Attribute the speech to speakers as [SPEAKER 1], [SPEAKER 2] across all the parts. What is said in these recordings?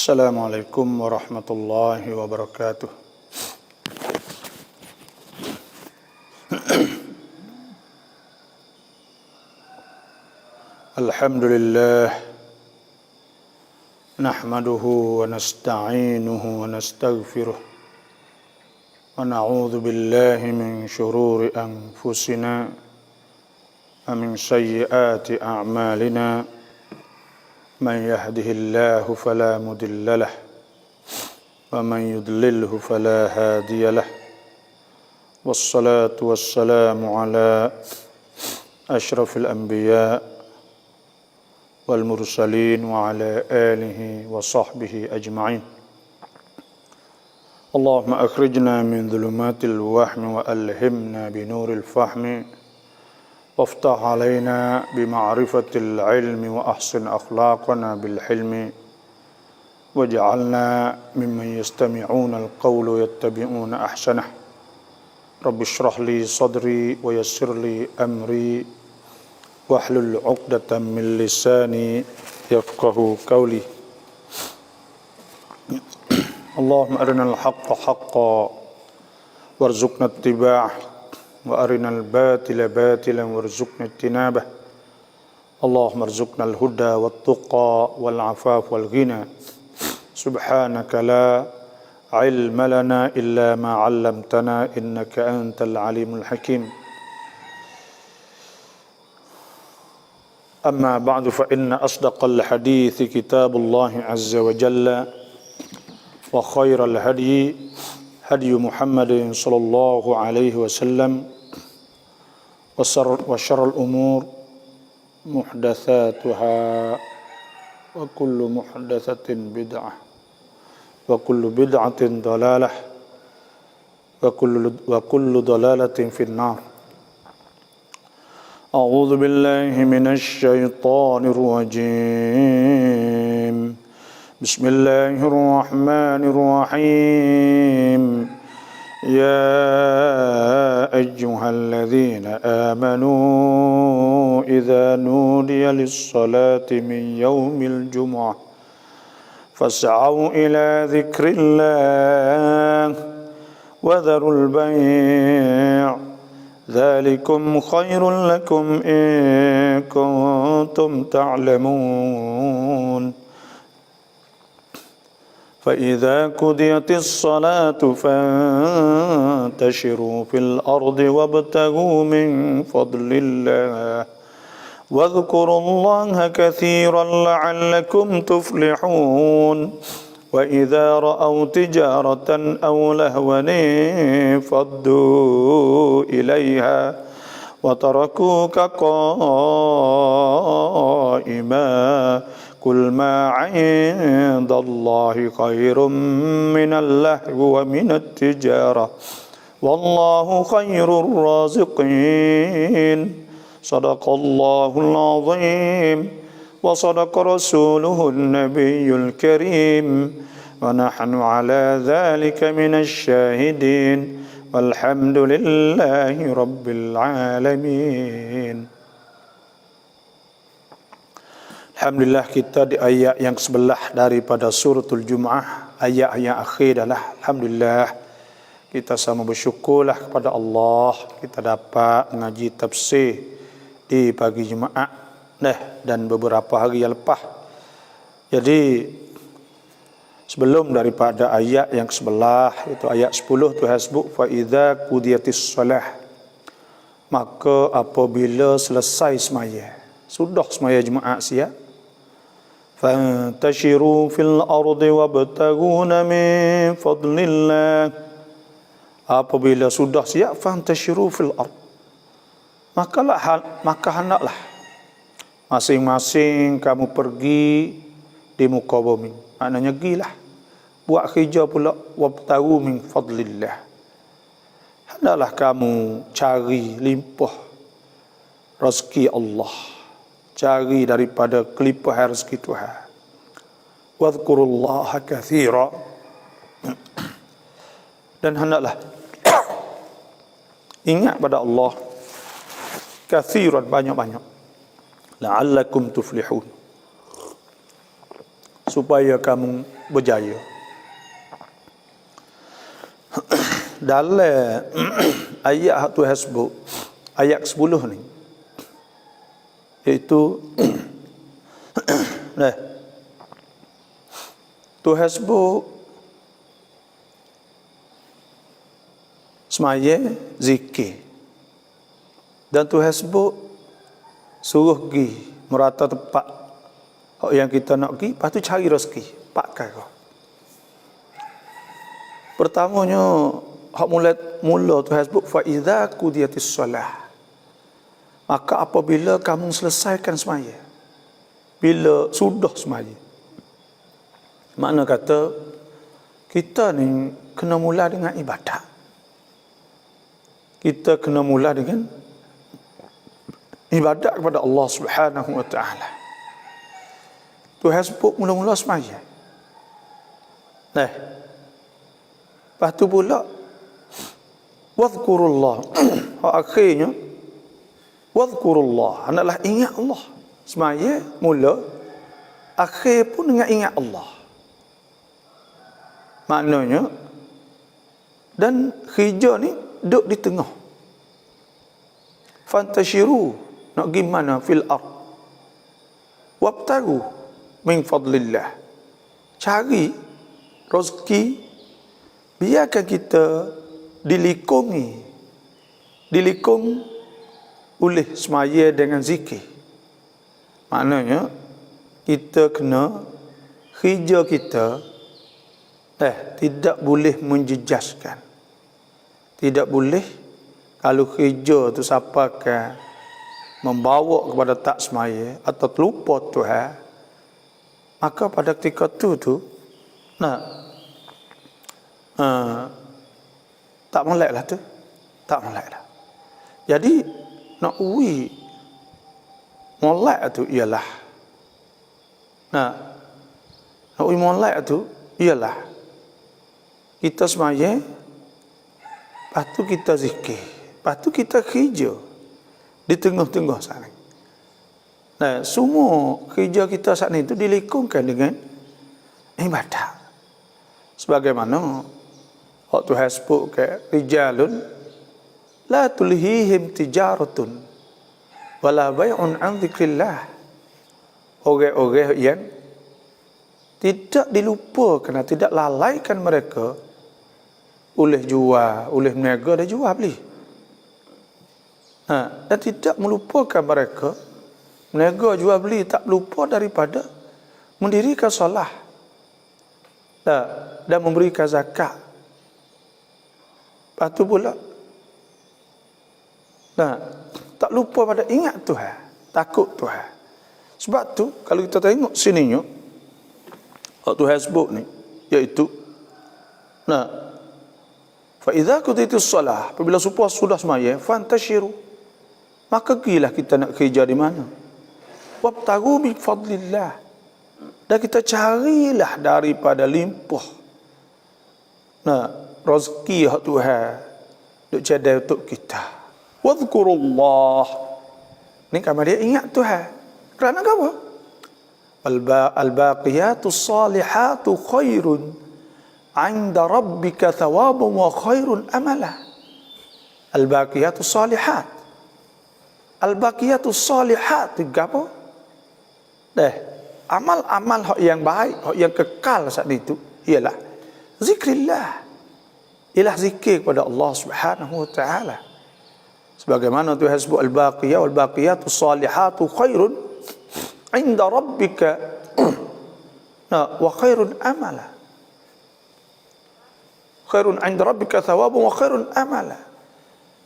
[SPEAKER 1] Assalamualaikum warahmatullahi wabarakatuh. Alhamdulillah, nahmaduhu wa nasta'inuhu wa nastaghfiruh wa na'udzu billahi min shururi anfusina wa min sayyiati a'malina. Man yahdihillahu fala mudilla lahu wa man yudlilhu fala hadiya lahu. Wassalatu wassalamu ala asyrafil anbiya wal mursalin wa ala alihi wa sahbihi ajma'in. Allahumma akhrijna min dhulumatil wahmi wa alhimna binuril fahmi وافتح علينا بمعرفة العلم وأحسن أخلاقنا بالحلم واجعلنا ممن يستمعون القول ويتبعون أحسنه. رب اشرح لي صدري ويسر لي أمري واحلل عقدة من لساني يفقه قولي. اللهم أرنا الحق حقا وارزقنا اتباعه وأرنا الباطل باطلا وارزقنا اجتنابه. اللهم ارزقنا الهدى والتقى والعفاف والغنى. سبحانك لا علم لنا إلا ما علمتنا إنك أنت العليم الحكيم. أما بعد فإن أصدق الحديث كتاب الله عز وجل وخير الهدي هدي محمد صلى الله عليه وسلم وشر الأمور محدثاتها وكل محدثة بدعة وكل بدعة ضلالة وكل ضلالة في النار. أعوذ بالله من الشيطان الرجيم. بسم الله الرحمن الرحيم. يا أيها الذين آمنوا إذا نودي للصلاة من يوم الجمعة فاسعوا إلى ذكر الله وذروا البيع ذلكم خير لكم إن كنتم تعلمون. فإذا قضيت الصلاة فانتشروا في الأرض وابتغوا من فضل الله واذكروا الله كثيرا لعلكم تفلحون. وإذا رأوا تجارة أو لهوا انفضوا إليها وتركوك قائما قل ما عند الله خير من اللهو ومن التجارة والله خير الرازقين. صدق الله العظيم وصدق رسوله النبي الكريم ونحن على ذلك من الشاهدين والحمد لله رب العالمين. Alhamdulillah, kita di ayat yang sebelah daripada suratul Jum'ah, ayat yang akhir adalah alhamdulillah kita sama bersyukurlah kepada Allah kita dapat mengaji tafsir di pagi Jumaat dan beberapa hari yang lepas. Jadi sebelum daripada ayat yang sebelah itu ayat 10 Tuhan sebut fa idza qudiyatis shalah, maka apabila selesai semaya, sudah semaya Jumaat siap, fantashiru fil ardi wabtaghuna min fadlillah. Apabila sudah siap, fantashiru fil ard, maka hendaklah masing-masing kamu pergi di muka bumi, maknanya gilah buat kerja pula, wabtaghu min fadlillah, hendaklah kamu cari limpah rezeki Allah, cari daripada kelimpahan rezeki Tuhan. Wadhkurullaha katsira, dan hendaklah ingat pada Allah katsiran, banyak-banyak, la'allakum tuflihun, supaya kamu berjaya. Dalam ayat Tuhan sebut, ayat 10 ni, iaitu Tuhan sebut semaya zikir, dan Tuhan sebut suruh pergi merata tempat yang kita nak pergi, lepas tu cari rezeki pakai kau. Pertamanya hak mula Tuhan sebut fa idza qudiyatis solah, maka apabila kamu selesaikan semaya, bila sudah semaya. Makna kata kita ni kena mula dengan ibadat. Kita kena mula dengan ibadat kepada Allah Subhanahu wa taala. Tuhan sebut mula-mula semaya. Lepas tu pula wadhkurullah. Akhirnya wadhkurullah, hendaklah ingat Allah. Semaya mula, akhir pun dengan ingat Allah. Maknanya, dan hijau ni duduk di tengah. Fantashiru, nak pergi mana? Fil ard. Wabtagu min fadlillah. Cari rezeki, biarkan kita dilikung oleh semaya dengan zikir. Maknanya kita kena hijau kita tidak boleh menjejaskan. Tidak boleh kalau hijau tu siapakah membawa kepada tak semaya atau terlupa Tuhan, maka pada ketika tu tak melek lah tu. Tak melek lah. Jadi nak molek tu ialah nak molek tu ialah kita semaya, lepas tu kita zikir, lepas tu kita hijau di tengah-tengah sana. Semua kerja kita saat ini itu dilikungkan dengan ibadat. Sebagaimana waktu Tuhan sebut ke rijalun la tulhihim tijaratun wala bai'un an dzikrillah. Orang-orang yang tidak dilupakan, tidak lalaikan mereka oleh jual, oleh meniaga dan jual beli. Dan tidak melupakan mereka meniaga jual beli, tak lupa daripada mendirikan solat dan memberikan zakat. Lepas tu pula tak lupa pada ingat Tuhan, takut Tuhan. Sebab tu kalau kita tengok sininya waktu Tuhan sebut ni, iaitu fa idza qudiyatis shalah, apabila sudah semaya, fantashiru, maka pergilah kita nak kerja di mana? Wabtagu min fadlillah, dan kita carilah daripada limpah rezeki hak Tuhan duk jadah untuk kita. Wadhkurullah, ni kan dia ingat Tuhan. Kerana apa? Al-baqiyatus salihatu khairun 'inda rabbika thawabun wa khairun amala. Al-baqiyatus salihat. Al-baqiyatus salihat itu apa? Amal-amal yang baik, yang kekal saat itu ialah zikrillah. Ialah zikir kepada Allah Subhanahu wa taala. Sebagaimana Tuhan sebut al-baqiyah wal baqiyatus salihatu khairun 'inda rabbika wa khairun amala. Khairun 'inda rabbika thawabun wa khairun amala.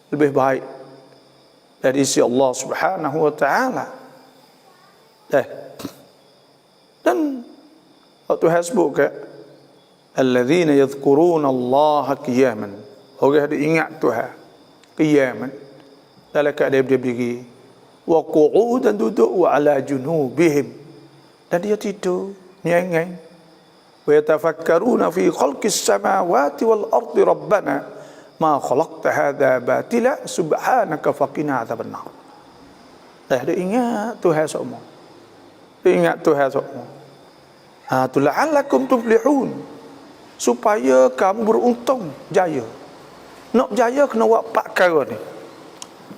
[SPEAKER 1] Lebih baik dari sisi Allah Subhanahu wa taala. Dan Tuhan sebut ke alladzina yadhkuruna Allah qiyaman. Orang yang ingat Tuhan qiyaman, dalam keadaan dia berdiri, wa qu'udan, duduk, wa ala junubihim, dan dia tidur nyangai, wa yatafakkaruna fi khalqis samawati wal ardi rabbana ma khalaqta hadza batila subhanaka faqina adzabannar. Dia ingat Tuhan semua. Dia ingat Tuhan semua. Tu la'allakum tuflihun, supaya kamu beruntung, jaya. Nak jaya kena buat 4 perkara ni.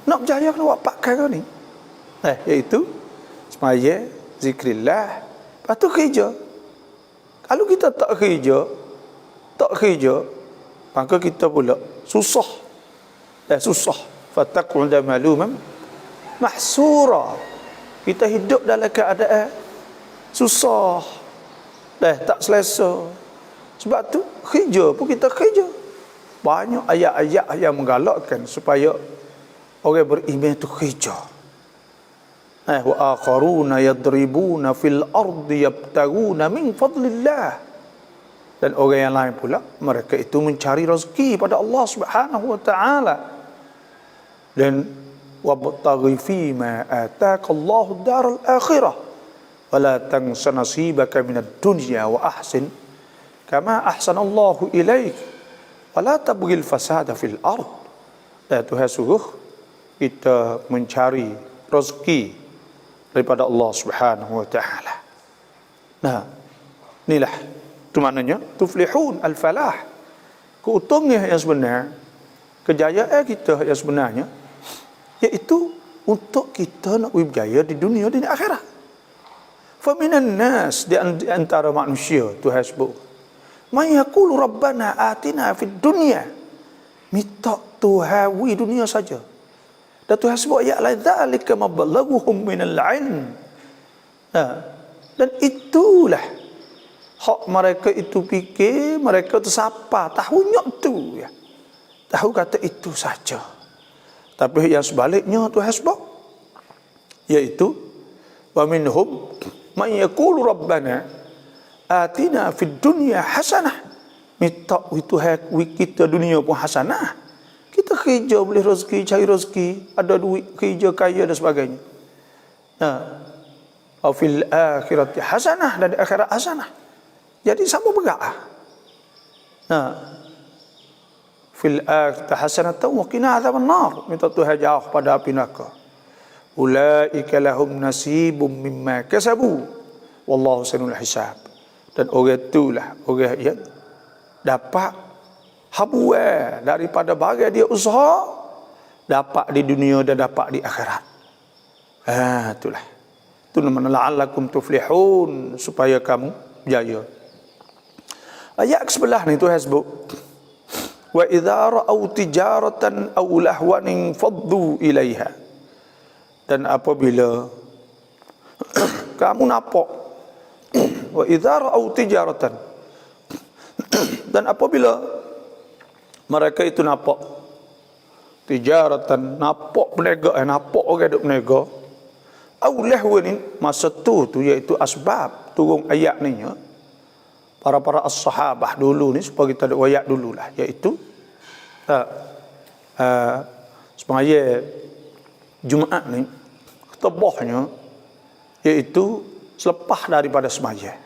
[SPEAKER 1] Nak jaya kena buat 4 perkara ni. Iaitu semaya, zikrillah, lepas tu kerja. Kalau kita tak kerja, maka kita pula susah. Susah. Fataq'uda maluman mahsura. Kita hidup dalam keadaan susah. Tak selesa. Sebab tu kerja pun kita kerja. Banyak ayat-ayat yang menggalakkan supaya orang beriman tu kerja. Wa akharuna yadribuna fil ardi yabtaguna min fadlillah. Dan orang yang lain pula, mereka itu mencari rezeki pada Allah Subhanahu wa taala. Dan wabtaghi fima ataka Allahu daral akhirah wala tansa nasibaka minad dunya wa ahsin kama ahsanallahu ilaik wala tabghil fasada fil ard. Tuhan suruh kita mencari rezeki daripada Allah Subhanahu wa taala. Inilah itu maknanya tuflihun, al-falah. Keuntungan yang sebenar, kejayaan kita yang sebenarnya, iaitu untuk kita nak berjaya di dunia dan di akhirat. Faminan nas, di antara manusia, Tuhan sebut, man yaqulu rabbana atina fid dunya, minta Tuhan di dunia saja. Dan Tuhan sebut ayat lain, dzalika mablaghuhum minal ilm. Dan itulah hak mereka itu fikir, mereka tu siapa, tahunya tu ya. Tahu kata itu saja. Tapi yang sebaliknya Tuhan sebut, iaitu wa minhum man yaqulu rabbana atina fid dunya hasanah. Minta Tuhan kita dunia pun hasanah. Kita kerja boleh rezeki, cari rezeki, ada duit, kerja kaya dan sebagainya. Wa fil akhirati hasanah, dan di akhirat hasanah. Jadi sama bergerak. Fil akhirati hasanatan wa qina adzaban nar. Minta Tuhan jauh pada api neraka. Ulaika lahum nasibum mimma kasabu wallahu sanul hisab. Dan orang itulah orang yang dapat habuah daripada barang dia usaha, dapat di dunia dan dapat di akhirat. Itulah. Itu nama la'allakum tuflihun, supaya kamu jaya. Ayat ke-11 ni Tuhan sebut, wa idza ra'au tijaratan aw lahwan faddu ilaiha. Dan apabila kamu nampak, wa idza ra'au tijaratan, dan apabila mereka itu nampak tijaratan, nampak perniagaan, nampak orang duk berniaga, aw lahwan, masa tu iaitu asbab turun ayat ni ya. Para as-sahabah dulu ni, supaya kita ada ayat dululah, iaitu semaya Jumaat ni ketebahnya, iaitu selepas daripada semaya.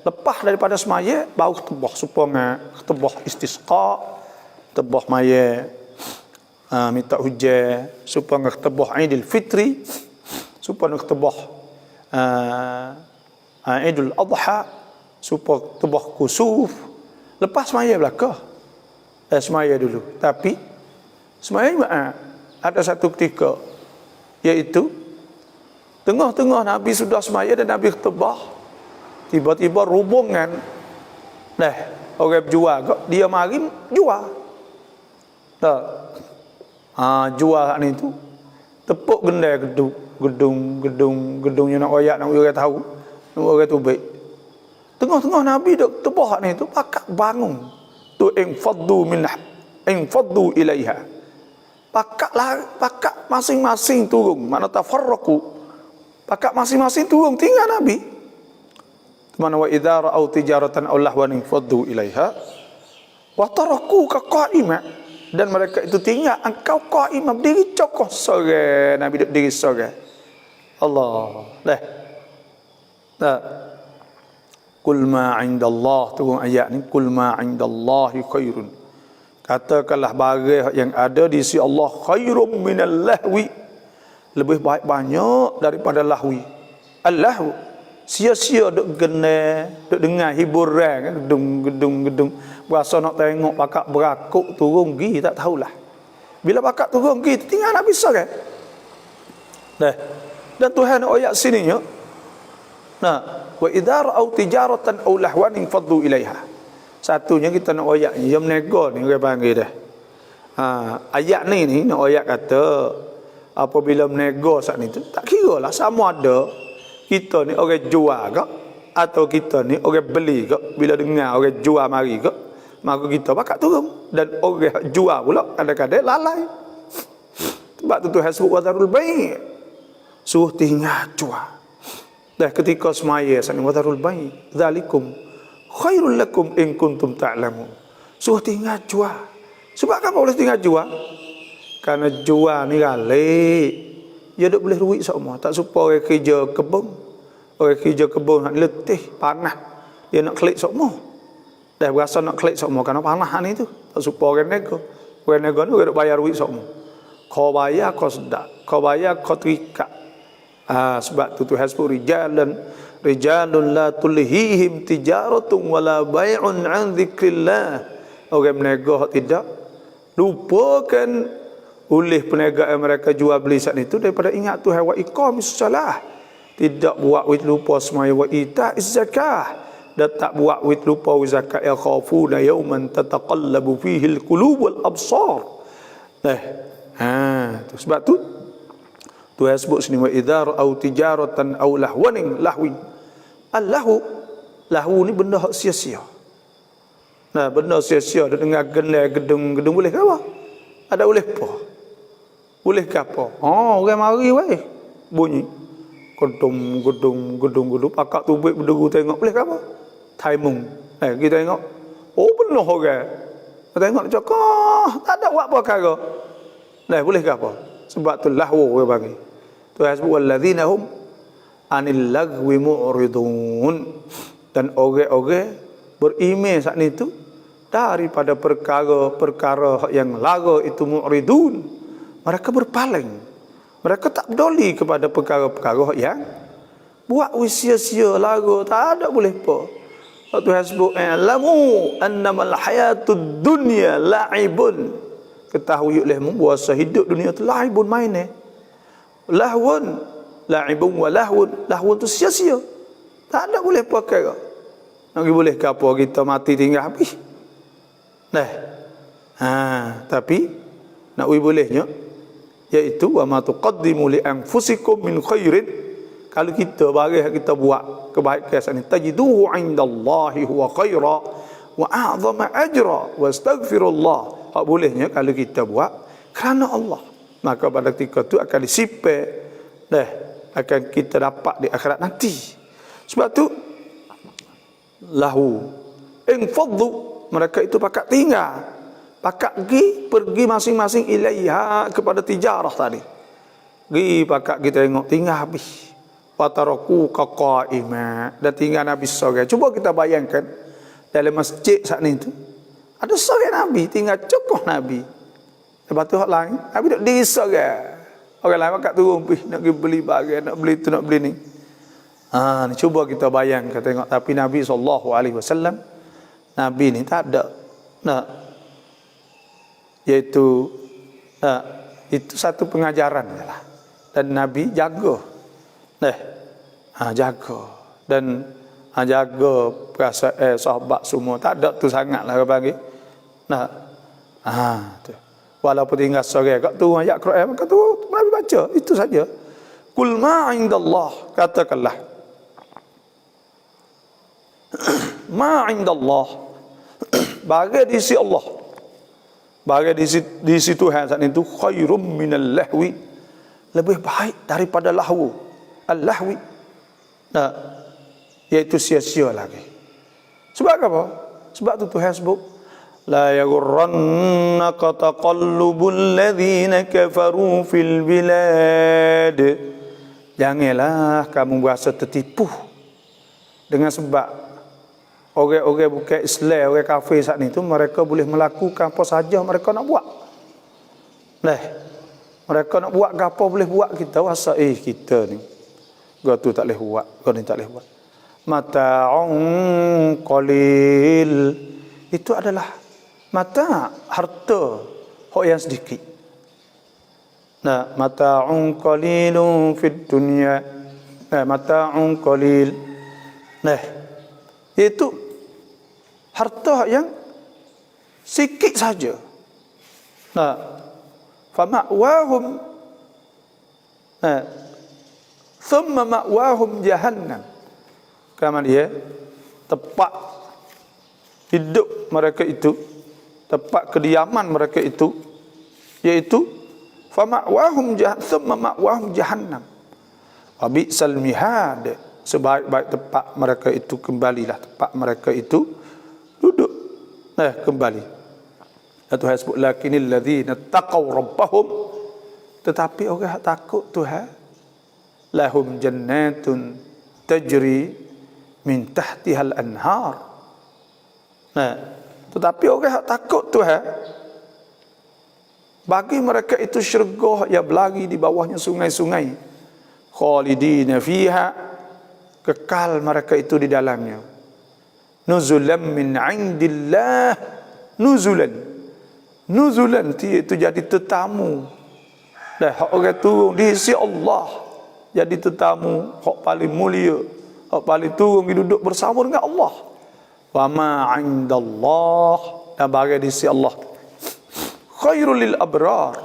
[SPEAKER 1] Lepas daripada semaya baru ketebah, supaya ketebah istisqa, ketebah maya minta hujan, supaya ketebah Idul Fitri, supaya ketebah Idul Adha, supaya ketebah kusuf. Lepas semaya belakang, semaya dulu. Tapi semaya ada satu ketika, iaitu tengah-tengah Nabi sudah semaya dan Nabi ketebah, tiba-tiba rubungan orang berjual, dia mari jual. Jual ni tu tepuk gendai gedung yang nak royak, nak orang tahu, nak orang tu baik. Tengah-tengah Nabi duk tebah ni tu, pakak bangun tu infaddu ilaiha. Pakak masing-masing turun, mana tafarraqu, pakak masing-masing turun tinggal Nabi. Mana wa idza ra'au tijaratan aw lahwan infaddu ilaiha wa tarakuka qa'ima, dan mereka itu tinggal engkau qa'ima, berdiri cokoh sore. Nabi duduk diri sore. Allah Qul ma 'indallah, turun ayat ni, qul ma 'indallahi khairun, katakanlah barang yang ada di sisi Allah khairum minal lahwi, lebih baik banyak daripada lahwi. Al-lahu sia-sia duk gene, duk dengar hiburan kan, gedung. Berasa nak tengok pakak berakuk turun gi tak tahulah. Bila pakak turun gi tinggal nak bisa kan. Nah, dan Tuhan ayat sini ya. Nah, wa idza ra'au tijaratan aw lahwan faddu ilaiha. Satunya kita nak ayat ni, yang menego ni orang panggil dah. Ayat ni nak ayat kata apabila menego saat ni tu tak kira lah sama ada kita ni orang jual ke atau kita ni orang beli ke, bila dengar orang jual mari ke maka kita bakal turun, dan orang jual pula kadang-kadang lalai. Sebab tu Tuhan sebut wadarul bai', suruh tinggal jual. Dah ketika semaya saat ni wadarul bai' zalikum khairul lakum in kuntum ta'lamun, suruh tinggal jual. Sebab apa boleh tinggal jual? Karena jual ni galik, dia tak boleh duit semua. Tak supaya orang kerja kebun, orang kerja kebun nak letih panas, dia nak klik semua. Dah berasa nak klik semua kerana panas ni tu. Tak supaya orang nego ni orang tak bayar duit semua. Kau bayar kau sedap, kau bayar kau terikat. Sebab tu Tuhan sebut rijalun la tulhihim tijaratun wala bai'un an dzikrillah. Orang menego tidak lupakan oleh perniagaan mereka jual beli saat itu daripada ingat Tuhan, wa iqamis salah, tidak buat wit lupa semaya, wa ita'iz zakah, dan tak buat wit lupa zakat, ya khafuna yawman tataqallabu fihi alqulub wal absar. Tu sebab tu Tuhan sebut sini wa idza ra'au tijaratan aw lahwan lahu ni benda hak sia-sia. Benda sia-sia dia dengar gedung boleh ke apa? Ada boleh apa? Boleh ke apa? Orang mari weh bunyi gedung pakak tubik berduru tengok boleh ke apa? Taimung. Kita tengok penuh orang. Kita tengok cakap tak ada buat apa perkara. Boleh ke apa? Sebab tu lahu orang bagi. Tuhan sebut walladzina hum anil lagwi mu'ridun, dan orang-orang beriman saat ni tu daripada perkara-perkara yang lara itu mu'ridun, mereka berpaling, mereka tak peduli kepada perkara-perkara yang buat sia-sia lara, tak ada boleh apa. Tuhan sebut alamu annamal hayatud dunya la'ibun, ketahui olehmu bahwa hidup dunia itu la'ibun, main lahun, la'ibun wa lahun tu sia-sia, tak ada boleh apa perkara. Nak boleh ke apa kita mati tinggal habis. Tapi nak bolehnya iaitu wa ma tuqaddimu li anfusikum min khairin, kalau kita bagi kita buat kebaikan ni tajiduhu indallahi huwa khaira wa a'zama ajra wastaghfirullah. Hak bolehnya kalau kita buat kerana Allah, maka pada ketika itu akan disipai akan kita dapat di akhirat nanti. Sebab tu lahu infaddu, mereka itu pakat tinggal, pakat pergi masing-masing ilaiha, kepada tijarah tadi. Pakat kita tengok tinggal habis. Wataraku qaqaima, dan tinggal Nabi sore. Cuba kita bayangkan dalam masjid saat ni tu ada sore Nabi, tinggal cukup Nabi. Lepas tu hak lain Nabi duduk diri sore. Orang lain pakat turun pergi nak pergi beli barang, nak beli tu nak beli ni. Ni cuba kita bayangkan tengok. Tapi Nabi SAW, Nabi ni tak ada iaitu itu satu pengajaran lah. Dan Nabi jaga jaga dan jaga perasaan sahabat semua, tak ada tu sangatlah orang panggil tu. Walaupun tinggal sore kat tu ayat Quran, maka tu Nabi baca itu saja. Qul ma indallah, katakanlah ma indallah, bagi di sisi Allah, bagi di sisi Tuhan saat itu, khairum minal lahwi, lebih baik daripada lahwu. Al-lahwi iaitu sia-sia lagi. Sebab apa? Sebab tu Tuhan sebut la yaghurrannaka taqallubul ladzina kafaru fil bilad, janganlah kamu berasa tertipu dengan sebab orang-orang bukan Islam, orang kafir saat ni tu, mereka boleh melakukan apa saja mereka nak buat. Mereka nak buat apa boleh buat. Kita rasa kita ni gua tu tak boleh buat, gua ni tak boleh buat. mata'un qalil. Itu adalah mata, harta hak yang sedikit. Nah, mata'un qalilun fid dunya. Nah, mata'un qalil. Nah, itu harta yang sikit saja. Nah, fama'wahum, nah, thumma ma'wahum jahannam. Kerana dia tempat hidup mereka itu, tempat kediaman mereka itu, yaitu fama'wahum jahannam, thumma ma'wahum jahannam. Wa bi'sal mihad, sebaik-baik tempat mereka itu kembalilah tempat mereka itu duduk. Nah, kembali. Tuhan sebut lakinil ladzina taqaw rabbahum, tetapi orang yang takut Tuhan, lahum jannatun tajri min tahtihal anhar. Nah, tetapi orang yang takut Tuhan, bagi mereka itu syurga yang berlari di bawahnya sungai-sungai, khalidina fiha, kekal mereka itu di dalamnya. Nuzulan min indillah, nuzulan itu jadi tetamu. Dah orang turun di sisi Allah jadi tetamu, hak paling mulia, hak paling turun duduk bersama dengan Allah. Wa ma 'indallah, dan bagi di sisi Allah khairul lil abrar,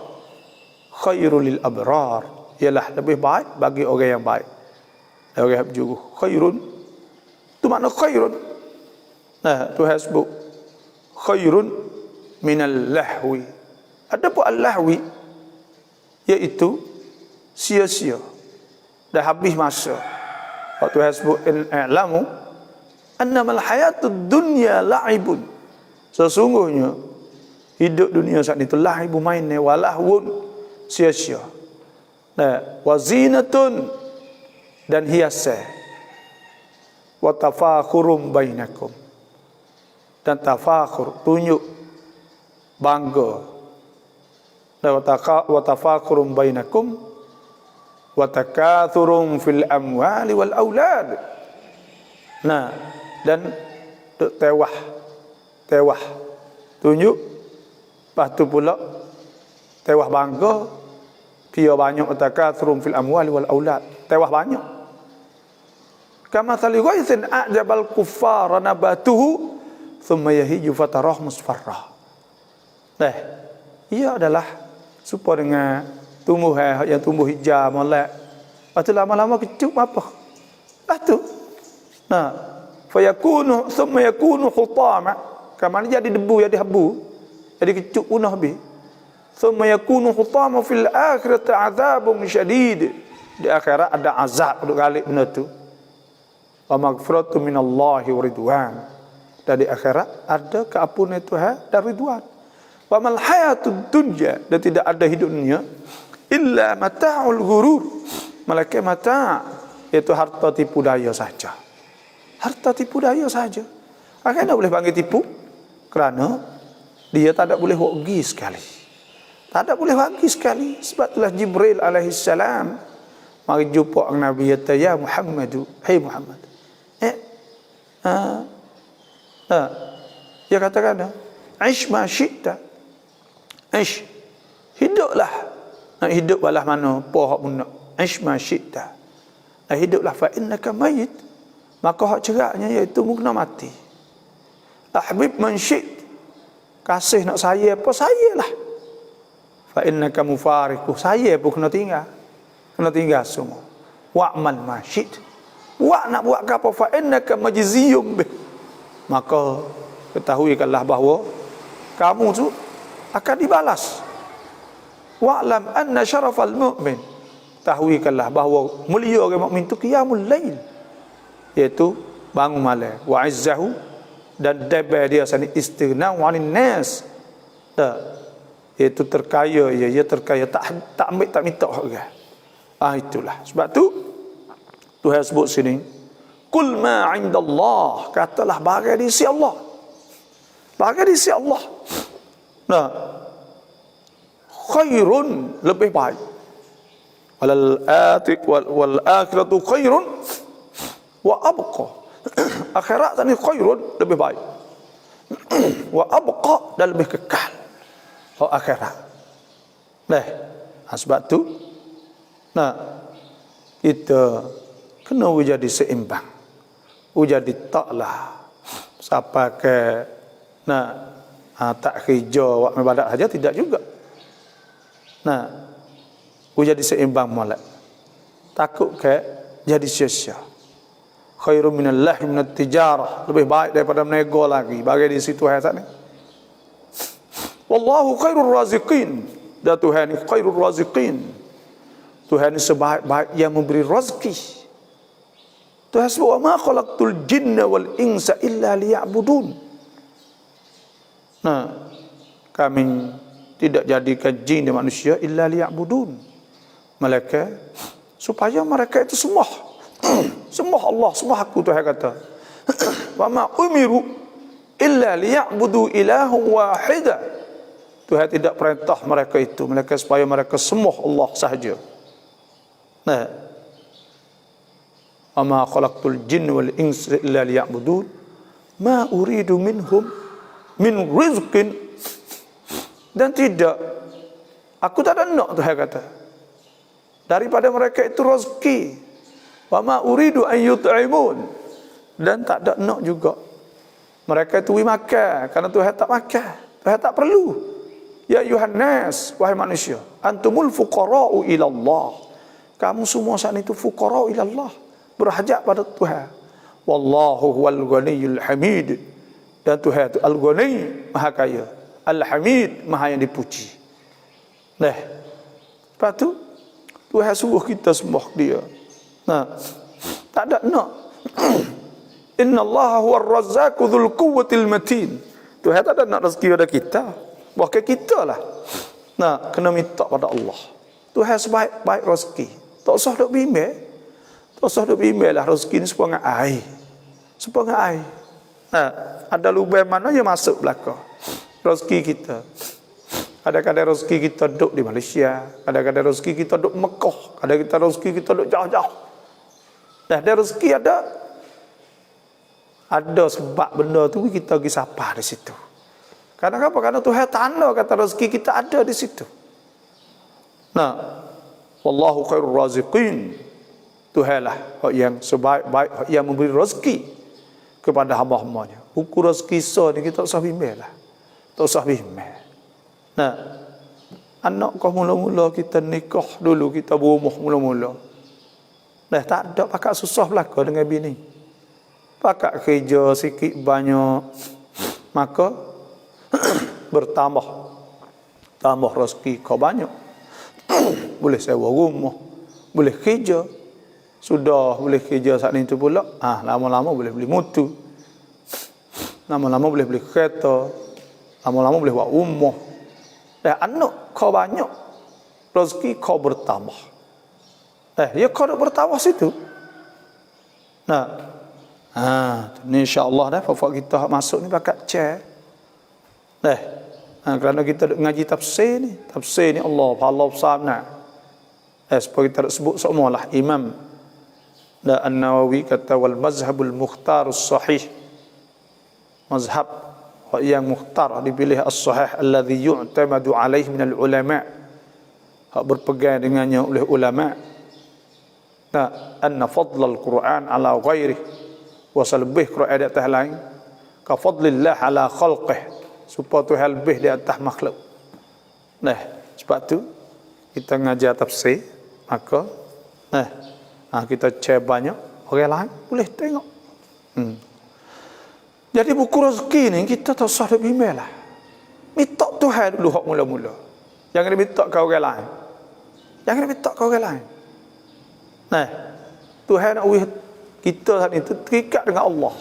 [SPEAKER 1] khairul lil abrar, ialah lebih baik bagi orang yang baik. Orang yang berjuru khairun itu makna khairun. Nah, Tuhan sebut khairun minal lahwi. Ada pun al-lahwi, iaitu sia-sia, dah habis masa. Waktu Tuhan sebut i'lamu annamal hayatud dunya la'ibun, sesungguhnya hidup dunia saat itu la'ibu mainnya, walahwun sia-sia. Nah, wazinatun, dan hiasan, wa tafakhurum bainakum, dan tafakhur, tunjuk bangga, dan wa tafakhurum bainakum wa takathurum fil amwali wal aulad. Nah, dan tewah tunjuk, lepas tu pula tewah bangga, pia banyak, takathurum fil amwali wal aulad, tewah banyak. Kama thali ghaithin a'jabal kuffara nabatuhu thumma yahiju fatarah musfarrah. Nah, ia adalah supaya dengan tumbuhan yang tumbuh hijau molek, lepas tu lama-lama kecup apa, lepas tu nah, fayakunu thumma yakunu hutama, kama jadi debu, jadi habu, jadi kecup punah habis. Thumma yakunu hutama fil akhirati adzabun syadid, di akhirat ada azab duk kali benda tu. Wa maghfiratu minallahi wa ridwan, dan di akhirat ada keampunan Tuhan dan ridwan. Wa mal hayatud dunya, dan tidak ada hidup dunia illa mata'ul ghurur, malaikat mata, itu harta tipu daya saja. Harta tipu daya saja. Akhirnya boleh panggil tipu kerana dia tak ada boleh wagi sekali. Tak ada boleh wagi sekali. Sebab itulah Jibril alaihi salam mari jumpa Nabi, kata ya Muhammadu, hai Muhammad. Dia katakan, "Aish ma syi'ta." Aish, hiduplah. Nak hidup balah mana pohon pun nak. Aish ma syi'ta. Nak hiduplah, fa innaka mayit. Maka hak ceraknya iaitu mungkin mati. Ahbib man syi't. Kasih nak saya apa, sayalah. Fa innaka mufariqu, saya pun kena tinggal. Kena tinggal semua. Wa'mal ma syi't. Wa nak buat apa, fa innaka majziyum bih. Maka ketahuikanlah bahawa kamu tu akan dibalas. Wa'lam anna syarafal mu'min, tahuikanlah bahawa mulia orang mukmin itu qiyamul lail, iaitu bangun malam. Wa izzahu, dan debai dia sani istighna 'anil nas, iaitu terkaya, ia terkaya, tak ambil tak minta orang. Itulah sebab tu Tuhan sebut sini, qul ma 'indallah, katalah bagi di sisi Allah, bagi di sisi Allah. Nah, khairun, lebih baik, wal akhiratu khairun wa abqa, akhirat ni khairun, lebih baik. Wa abqa, dan lebih kekal. Akhirat. Sebab tu kita kena jadi seimbang. Jadi taklah siapa ke tak kerja wak ibadat saja, tidak juga. Jadi seimbang molek. Takut ke jadi sia-sia. Khairu minallahi minat tijarah, lebih baik daripada menego lagi. Bagi di situ ayat ni. Wallahu khairur raziqin. Dan Tuhan ni khairur raziqin. Tuhan ni sebaik-baik yang memberi rezeki. Tuhan sebut, "Ma khalaqtul jinna wal insa illa liya'budun." Kami tidak jadikan jin dan manusia illa liya'budun. Mereka supaya mereka itu sembah. Sembah Allah, sembah aku, Tuhan kata. "Wa ma umiru illa liya'budu ilahun wahida." Tuhan tidak perintah mereka itu, mereka supaya mereka sembah Allah sahaja. "Wa ma khalaqtul jinna wal insa illa liya'budun ma uridu minhum min rizqin." Dan tidak, aku tak ada nak, Tuhan kata, daripada mereka itu rezeki. "Wa ma uridu an yut'imun." Dan tak ada nak juga mereka itu makan, karena Tuhan tak makan, Tuhan tak perlu. "Ya ayuhan nas," wahai manusia, "antumul fuqara'u ila Allah." Kamu semua saat itu fuqara'u ila Allah, berhajat pada Tuhan. "Wallahu huwal ghaniyyul hamid." Dan Tuhan itu Al-Ghani, Maha Kaya, Al-Hamid, Maha yang dipuji. Lepas tu Tuhan suruh kita sembah dia. Tak ada nak. "Inna Allah huwar razzaqu dzul quwwatil matin." Tuhan tak ada nak rezeki pada kita, bahkan kita lah kena minta pada Allah. Tuhan sebaik-baik rezeki. Tak usah duk bimbang. Tak usah duk bimbang lah, rezeki ni sepuluh dengan air. Sepuluh dengan air. Ada lubang mana yang masuk belakang rezeki kita. Kadang-kadang rezeki kita duduk di Malaysia, kadang-kadang rezeki kita duduk Mekah, kadang-kadang rezeki kita duduk jauh-jauh. Ada rezeki ada sebab benda tu kita pergi sapa di situ. Kadang-kadang kerana Tuhan tanda kata rezeki kita ada di situ. Wallahu khairur raziqin. Tuhanlah yang sebaik-baik yang memberi rezeki kepada hamba-hambanya. Buku rezeki ni kita tak usah bimbang lah. Tak usah bimbang. Anak kau mula-mula kita nikah dulu, kita berumah mula-mula. Tak ada pakak susah belaka dengan bini. Pakak kerja sikit banyak, maka bertambah. Tambah rezeki kau banyak. Boleh sewa rumah, boleh kerja. Sudah boleh kerja saat itu pula, lama-lama boleh beli motor, lama-lama boleh beli kereta, lama-lama boleh buat rumah. Dan anak kau banyak, rezeki kau bertambah. Ya kau nak bertambah situ. Ni insya-Allah dah fafak kita masuk ni pakat cek. Kerana kita ngaji tafsir ni Allah pahala besar nak. Supaya kita sebut semualah Imam An-Nawawi kata, "Wal mazhabul mukhtar as-sahih." Mazhab yang mukhtar dipilih as-sahih alladhi yu'tamadu alaihi minal ulama', hak berpegang dengannya oleh ulama'. Anna fadlal Quran ala ghairihi, wa lebih Quran di atas lain, ka fadlillah ala khalqih, supaya Tuhan lebih di atas makhluk. Sebab tu kita ngajar tafsir, maka kita cek banyak orang lain boleh tengok. Jadi buku rezeki ni kita tak usah duk bimbang lah. Minta Tuhan dulu hak mula-mula. Jangan minta ke orang lain. Jangan minta ke orang lain. Tuhan nak uih kita saat itu terikat dengan Allah.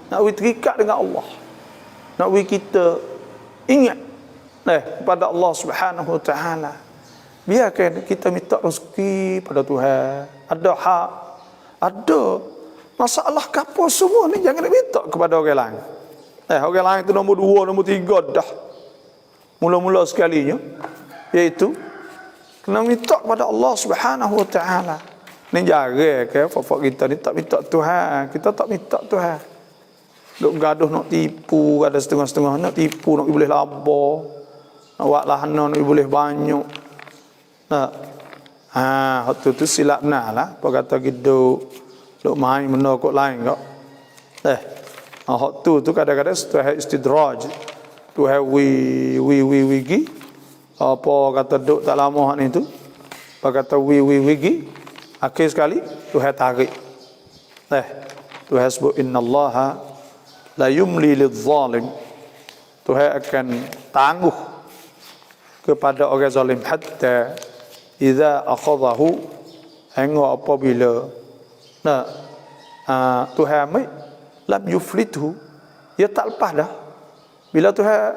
[SPEAKER 1] Nak uih terikat dengan Allah. Nak uih kita ingat kepada Allah Subhanahu Wa Taala. Biarkan kita minta rezeki pada Tuhan. Ada hak, ada masalah kapal semua ni jangan minta kepada orang lain. Orang lain itu nombor 2, nombor 3 dah. Mula-mula sekalinya, iaitu kena minta kepada Allah Subhanahu Wa Taala. Ni jare ke fak kita ni tak minta Tuhan. Kita tak minta Tuhan. Duk gaduh nak tipu, ada setengah-setengah nak tipu, nak boleh laba. Nak buat lahana, nak boleh banyak. Nak. Waktu tu silap nah lah. Apa kata gitu, duk main benda kot lain kok. Waktu tu kadang-kadang Tuhan istidraj. Tuhan wigi. Apa kata duk tak lama ni tu. Apa kata wigi. Akhir sekali Tuhan tarik. Tuhan sebut innallaha la yumli lidh-dhalim. Tuhan akan tangguh kepada orang zalim hatta idza akhadhahu, hingga apabila Tuhan ambil lam yuflithu, dia tak lepas dah. Bila Tuhan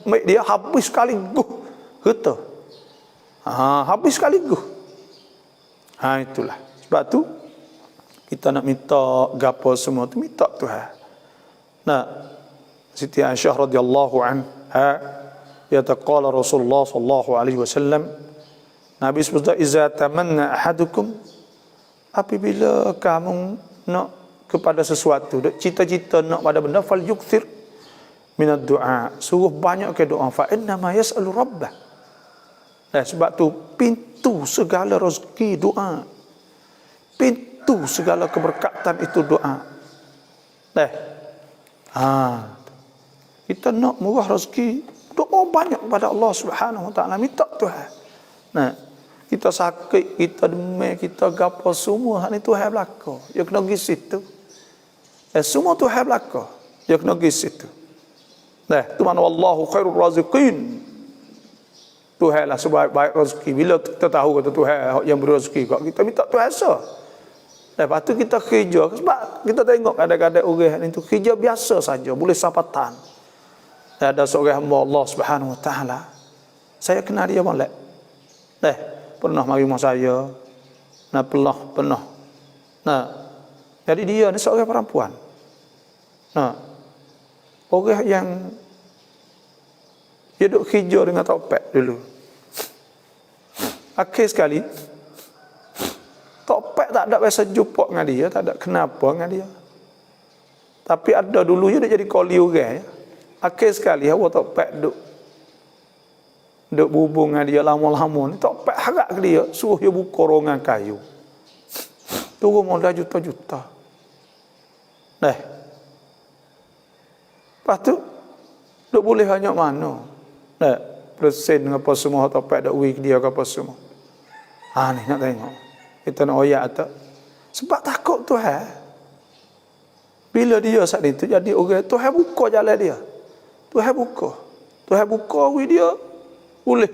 [SPEAKER 1] ambil dia habis sekaligus harta. Habis sekaligus. Itulah. Sebab tu kita nak minta gapo semua tu minta Tuhan. Siti Aisyah radhiyallahu anha yataqala Rasulullah sallallahu alaihi wasallam, Nabi sebut iza tamanna ahadukum, apabila kamu nak kepada sesuatu, cita-cita nak pada benda, fal yukthir minad du'a, suruh banyak ke doa, fa inna ma yas'alu rabbah. Sebab tu pintu segala rezeki doa, pintu segala keberkatan itu doa. Kita nak murah rezeki, doa banyak kepada Allah Subhanahu wa taala, minta Tuhan. Kita sakit, kita demam, kita gapo semua ni Tuhan belaka. Ya kena pergi situ. Semua Tuhan belaka. Ya kena pergi situ. Tu mana wallahu khairur raziqin. Tuhan lah sebaik-baik rezeki. Bila kita tahu kata Tuhan yang beri rezeki, kita minta Tuhan so. Lepas tu kita kerja. Sebab kita tengok kadang-kadang orang itu kerja biasa saja, boleh sapatan. Ada seorang hamba Allah Subhanahu wa taala. Saya kenal dia molek. Pernah mari rumah saya. Pernah. Jadi dia ni seorang perempuan. Orang yang dia duduk kerja dengan topek dulu. Akhir sekali topek tak ada biasa jumpa dengan dia, tak ada kenapa dengan dia. Tapi ada dulu dia jadi koli orang. Akhir sekali awak topek duk berhubung dengan dia lama-lama ni, topek harap ke dia, suruh dia buka rongan kayu. Turun modal juta-juta. Lepas tu duk boleh banyak mana. Persen apa semua topek dak wig dia ke apa semua. Ni nak tengok. Kita nak oyak tak? Sebab takut Tuhan. Bila dia saat itu jadi orang, Tuhan buka jalan dia. Tuhan buka wig dia. Boleh.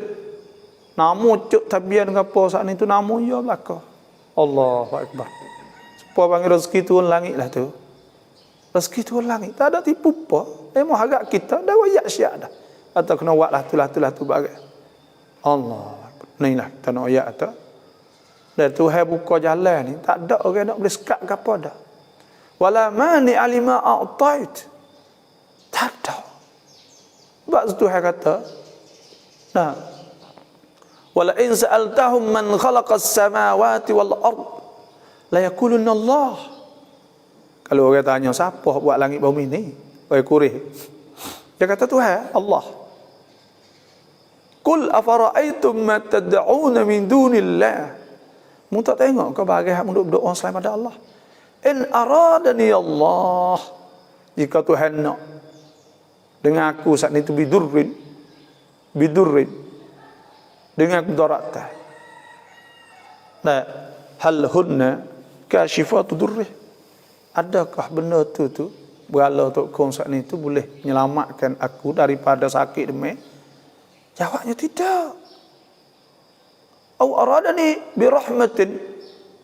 [SPEAKER 1] Namu cuk tabian ke apa saat itu, namu ya belaka. Allahu akbar. Supaya panggil rezeki turun langit lah tu. Rezeki turun langit. Tak ada tipu apa. Memang harap kita dah wayak syak dah. Atau kena buat lah tu bagai. Allah. Ni lah kita nak wayak tak. Dan Tuhan buka jalan ni, tak ada orang nak boleh sekat ke apa dah. Wala mani alima a'tait. Tak ada. Sebab Tuhan kata, wala in sa'altahum man khalaqas samawati wal ard la yaqulunna Allah. Kalau orang tanya siapa buat langit bumi ni, orang Quraisy, dia kata Tuhan, Allah. Qul afara'aytum ma tad'un min dunillah. Mu tak tengok ke bagi hak munduk berdoa selain pada Allah. In aradani Allah, jika Tuhan nak dengan aku saat itu bidurrin dengan mudaratah. Hal hunna kashifatu durrih. Adakah benda tu bala tok kong saat itu boleh menyelamatkan aku daripada sakit demam? Jawabnya tidak. Au aradani bi rahmatin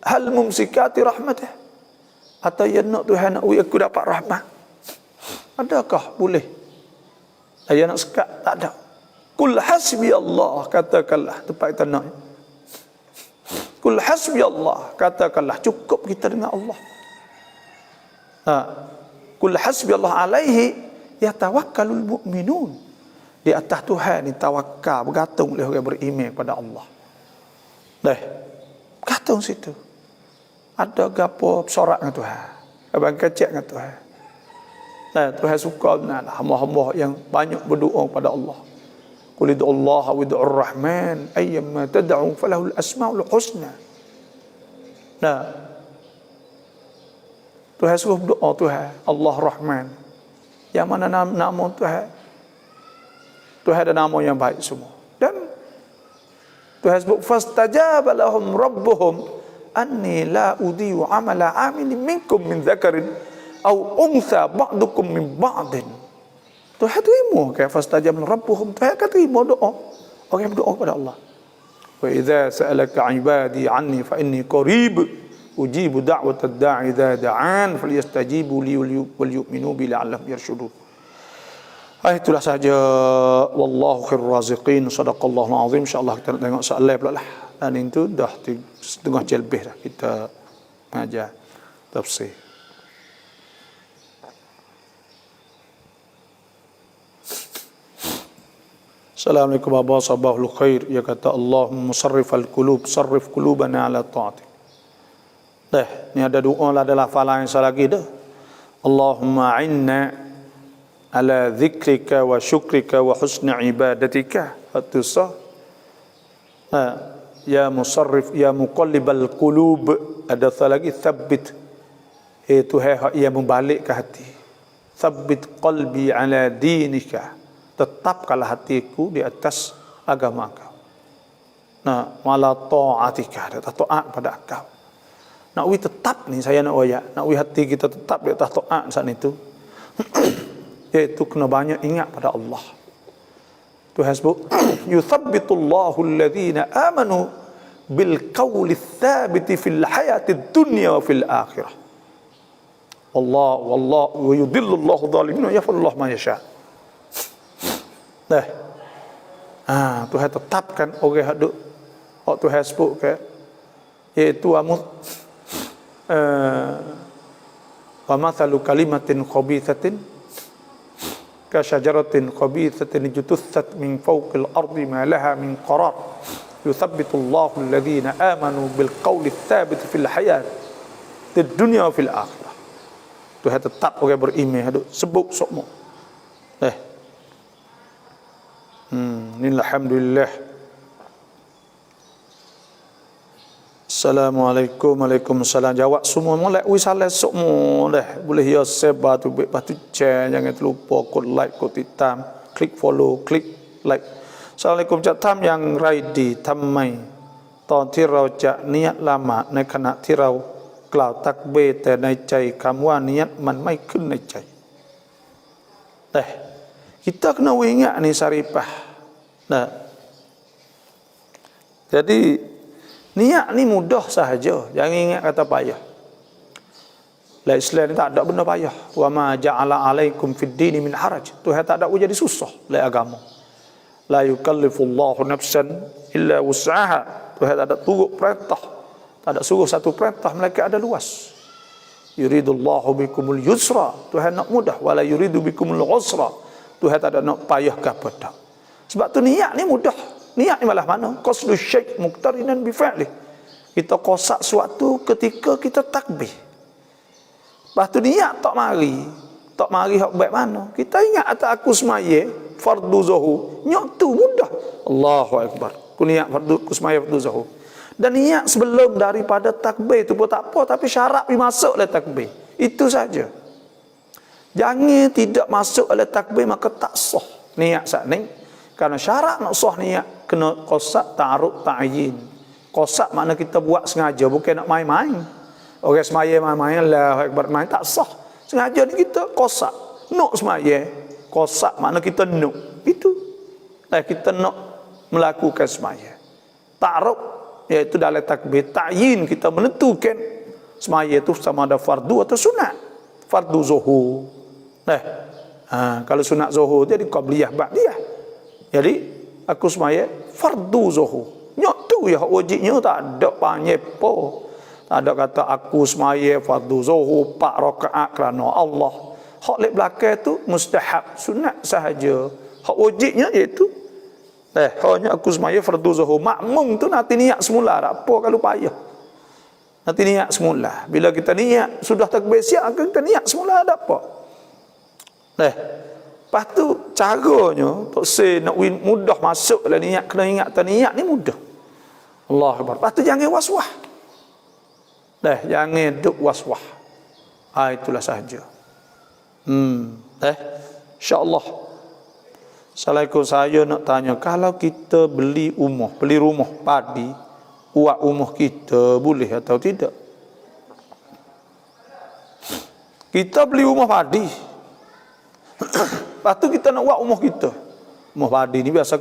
[SPEAKER 1] hal mumsikati rahmatih. Atau ya nak Tuhan nak aku dapat rahmat. Adakah boleh? Dia nak sekat? Tak ada. Kul hasbi Allah, katakanlah tempat kita nak. Kul hasbi Allah, katakanlah cukup kita dengan Allah. Kul hasbi Allah alaihi yatawakkalul mu'minun. Di atas Tuhan ni tawakal, bergantung oleh orang beriman kepada Allah. Bergantung situ. ada gapo sorak dengan Tuhan. Abang kecek dengan Tuhan. Nah, Tuhan suka benar hamba-hamba yang banyak berdoa kepada Allah. Qul Allah wa ud'ur rahman ayyamma tad'u falahul asmaul husna. Nah, Tuhan suruh berdoa Tuhan Allah Rahman. Yang mana nama Tuhan? Tuhan ada nama yang baik semua. Dan Tuhan sebut fastajaba lahum rabbuhum anni la udhi'u amala 'amilin minkum min dzakarin aw untha ba'dukum min ba'din. Tuhan terima ke fastajaba lahum rabbuhum. Tuhan akan terima doa orang yang berdoa kepada Allah. Wa idza sa'alaka 'ibadi 'anni fa inni qarib ujibu da'watad da'i idza da'an falyastajibu li wal yu'minu bi la'allahum yarshudun. Itulah saja. Wallahu khairur raziqin. Sadaqallahul azim. InsyaAllah kita nak tengok soalan pula lah. Dan itu dah setengah jam lebih dah kita mengajar tafsir. Assalamualaikum warahmatullahi wabarakatuh. Khair. Ia kata Allahumma sarrifal qulub, sarrif qulubana ala ta'atik. Ni ada doa lah, ada lafalan yang salah lagi dah. Allahumma inna ala zikrika wa syukrika wa husna ibadatika. Itu sah. Ya musarrif, ya muqallibal qulub. Ada sah lagi, thabbit. Itu yang membalik ke hati. Thabbit qalbi ala dinika. Tetapkanlah hatiku di atas agama kau. Wala ta'atika. Dia taat pada kau. Nak we tetap ni, saya nak wayak. Nak we hati kita tetap di atas taat saat itu. Iaitu kena banyak ingat pada Allah. Tuhan sebut yuthabbitullahu alladhina amanu bil qawli tsabiti fil hayatid dunya wa fil akhirah. Wallahu wa yudhillullahu dhalimin wa yaf'alullahu ma yasha. Tuhan tetapkan orang hak duk Tuhan sebut ke iaitu wa mathalu kalimatin khabithatin ka syajaratin khabithatin jututhat min fawqil ardi ma laha min qarar yuthabbitu Allahu alladhina amanu bil qawli tsabit fil hayat di dunia fil akhirah. Tuhan tetap orang beriman duk sebut sokmo. Alhamdulillah. Assalamualaikum. Waalaikumsalam. Jawab semua molek wisalah semua dah. Boleh ya sebar tu batu share, jangan terlupa kod like, kod titam, klik follow, klik like. Assalamualaikum. Cak tam yang ready ทำไมตอนที่เราจะนิยตละหมาดในขณะที่เรากล่าวตักเบรแต่ในใจคำว่านิยตมันไม่ขึ้นในใจ. Kita kena ingat ni Saripah. Jadi niat ni mudah sahaja. Jangan ingat kata payah. La Islam ni tak ada benda payah. Wa ma ja'ala alaikum fid dini min haraj. Tuhan tak ada jadi susah la agama. La yukallifullahu nafsan illa wus'aha. Tuhan tak ada turut perintah. Tak ada suruh satu perintah melainkan ada luas. Yuridullahu bikumul yusra. Tuhan nak mudah. Wala yuridu bikumul usra. Tuhan tak ada nak payah ke apa tak. Sebab tu niat ni mudah. Niat ni malah mana? Qasdu syai' muqtarinan bi fi'li. Kita kosak suatu ketika kita takbir. Lepas tu niat tak mari. Tak mari hak baik mana? Kita ingat atas aku semaya fardu zuhur. Nyok tu mudah. Allahu akbar. Ku niat fardu ku semaya fardu zuhur. Dan niat sebelum daripada takbir tu pun tak apa, tapi syarat dimasuk oleh takbir. Itu saja. Jangan tidak masuk oleh takbir maka tak sah niat saat ni. Karena syarat nak sah niat kena qasak ta'arud ta'yin. Qasak makna kita buat sengaja, bukan nak main-main. Orang semaya main-main Allahu akbar main tak sah. Sengaja ni kita qasak. Nak semaya, qasak makna kita nak. Itu. Kita nak melakukan semaya. Ta'arud iaitu dalam takbir, ta'yin kita menentukan semaya itu sama ada fardu atau sunat. Fardu zuhur. Kalau sunat zuhur jadi qabliyah ba'diyah. Jadi aku semaya fardu zuhur. Nyok tu ya wajibnya tak ada panyepo. Tak ada kata aku semaya fardu zuhur 4 rakaat kerana Allah. Hak lek belakang tu mustahab, sunat sahaja. Hak wajibnya iaitu hanya aku semaya fardu zuhur. Makmum tu nanti niat semula tak apa kalau payah. Nanti niat semula. Bila kita niat, sudah takbir siap, kita niat semula ada apa? Lepas tu caranya, tak say nak mudah masuk dalam niat, kena ingat niat ni mudah. Allah Akbar. Lepas tu jangan was-was. Jangan duk was-was. Itulah sahaja. InsyaAllah. Assalamualaikum, saya nak tanya, kalau kita beli rumah padi, buat rumah kita boleh atau tidak? Kita beli rumah padi, lepas tu kita nak buat rumah kita. Rumah padi ni biasa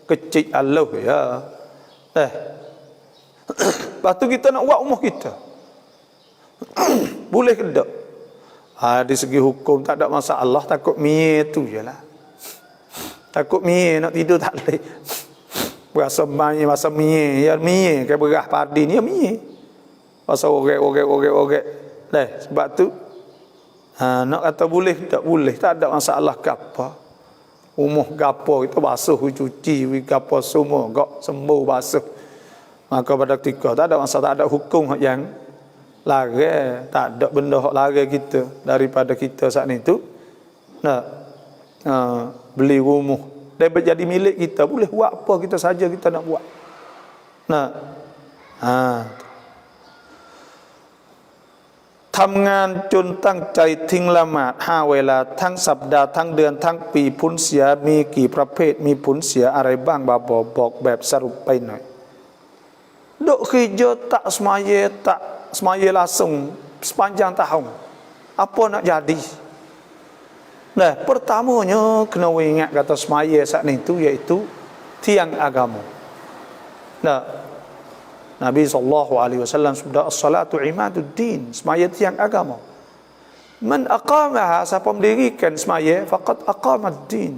[SPEAKER 1] kecil alau ya. Lepas tu kita nak buat rumah kita. Boleh ke tak? Di segi hukum tak ada masalah, takut mie tu je lah. Takut mie nak tidur tak boleh. Berasa mie, ya mie ke beras padi ni ya mie. Pasal orek. Sebab tu nak kata boleh tak boleh, tak ada masalah ke apa. Rumah gapo kita basuh, cuci, gapo semua, gak sembuh basuh. Maka pada ketika tak ada masalah, tak ada hukum yang larang, tak ada benda hak larang kita daripada kita saat ni tu nak beli rumah dapat jadi milik kita, boleh buat apa kita saja kita nak buat. Thamngan jun tang chai thing la mat 5 เวลา ทั้งสัปดาห์ทั้งเดือนทั้งปีผลเสียมีกี่ประเภทมีผลเสียอะไรบ้างบาบอกแบบสรุปไปหน่อย Duk kerja tak semaya langsung sepanjang tahun, apa nak jadi? Pertamanya kena ingat kata semaya saat itu iaitu tiang agama. Nabi SAW sudah as-salatu imaduddin, semaya tiang agama. Man aqamaha, siapa mendirikan semaya, faqad aqamad-din,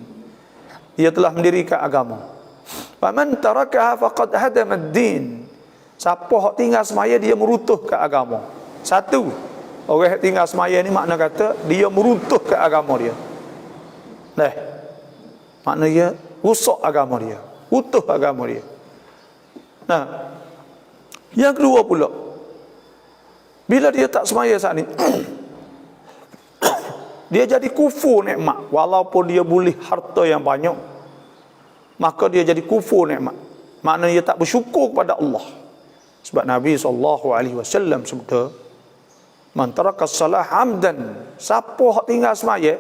[SPEAKER 1] dia telah mendirikan agama. Wa man tarakaha faqad hadamad-din, siapa hak tinggal semaya dia meruntuhkan agama. Satu, orang yang tinggal semaya ni makna kata dia meruntuhkan agama dia. Makna dia rusak agama dia, utuh agama dia. Yang kedua pula, bila dia tak semaya saat ni dia jadi kufur nikmat, walaupun dia boleh harta yang banyak, maka dia jadi kufur nikmat. Maknanya dia tak bersyukur kepada Allah. Sebab Nabi SAW sebut, man taraka salah hamdan, siapa hak tinggal semaya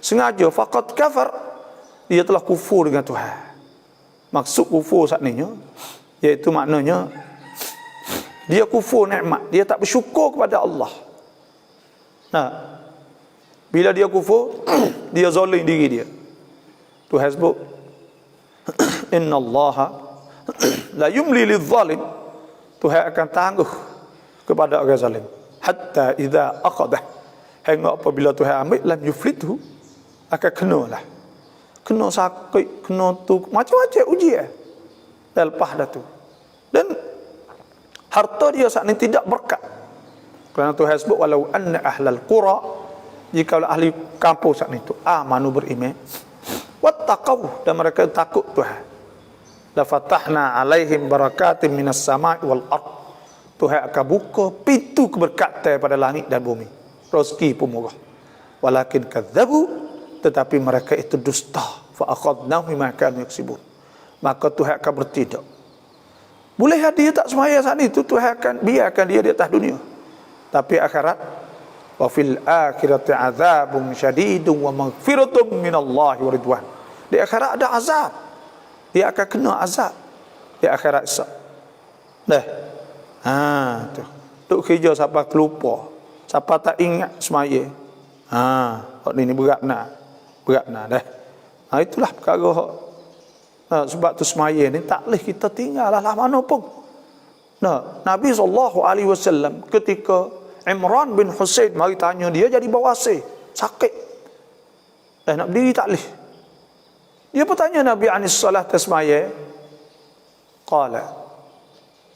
[SPEAKER 1] sengaja, faqad kafar, dia telah kufur dengan Tuhan. Maksud kufur saat ni iaitu maknanya dia kufur nikmat, dia tak bersyukur kepada Allah. Bila dia kufur, dia zalim diri dia. Tuhan sebut, innallaha la yumli lidh-dhalim, Tuhan akan tangguh kepada orang zalim hatta idza aqadah, hingga apabila Tuhan ambil, lam yuflithu, akan kena sakit, kena tu macam-macam ujian lepas dah tu. Dan harta dia saat ini tidak berkat, kerana Tuhan sebut walau anna ahlal qura, jika ahli kampung saat itu amanu beriman, wattaqau, dan mereka takut Tuhan, la fatahna alaihim barakatim minas sama'i wal ard, Tuhan akan buka pintu keberkatan pada langit dan bumi, rezeki pun murah. Walakin kadzabu, tetapi mereka itu dusta, fa akhadnahum bima kanu yaksibun, maka Tuhan akan bertindak. Boleh dia tak semaya saat itu, Tuhan akan biarkan dia di atas dunia, tapi akhirat, wa fil akhirati azabun syadidun wa maghfiratun minallahi wa ridwan, di akhirat ada azab, dia akan kena azab di akhirat esok. Tu duk kerja siapa terlupa, siapa tak ingat semaya, hak ni berat nak dah. Itulah perkara hak. Sebab tu semaya ni tak boleh kita tinggal lah mana pun. Nabi SAW ketika Imran bin Husain mari tanya dia jadi bawasir, sakit, nak berdiri tak boleh. Dia bertanya Nabi anis salat tasmaya, qala,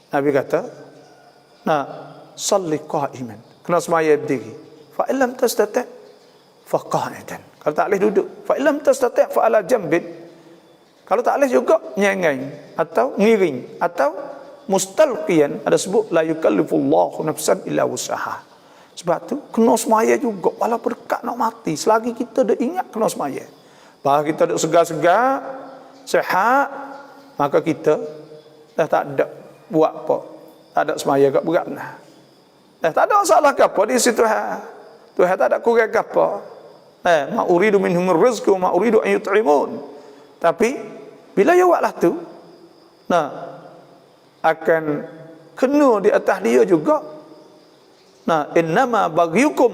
[SPEAKER 1] Nabi kata, salli qa'iman, kena semaya berdiri, fa illam tastati' fa qa'idan, kalau tak boleh duduk, fa illam tastati' fa ala jambin, kalau tak boleh juga nyengeng atau ngiring atau mustalqiyan, ada sebut la yukallifullahu nafsan illa wus'aha. Sebab tu kena semaya juga walaupun dekat nak mati, selagi kita dah ingat kena semaya. Bah kita dah segar-segar, sihat, maka kita dah tak ada buat apa. Tak ada semaya kat berat nah. Tak ada masalah ke apa di situ Tuhan tak ada kurang ke apa. Ma uridu minhum rizqi wa ma uridu an yut'imun. Tapi bila you buatlah tu, akan kena di atas dia juga. Innama baghiyukum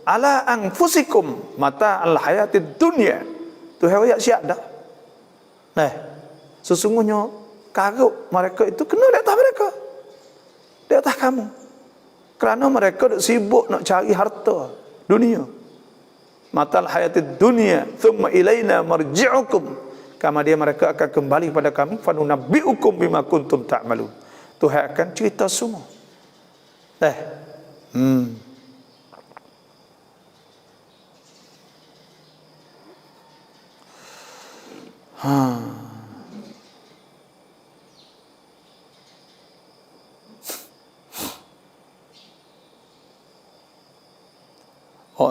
[SPEAKER 1] ala anfusikum mata al hayatid dunya. Tuhan ayat siap dah. Sesungguhnya karut mereka itu kena di atas mereka, di atas kamu, kerana mereka sibuk nak cari harta dunia. Matal hayatid dunya thumma ilaina marji'ukum, kama dia mereka akan kembali pada kami, fanunabbi'ukum bima kuntum ta'malun. Tuhan akan cerita semua.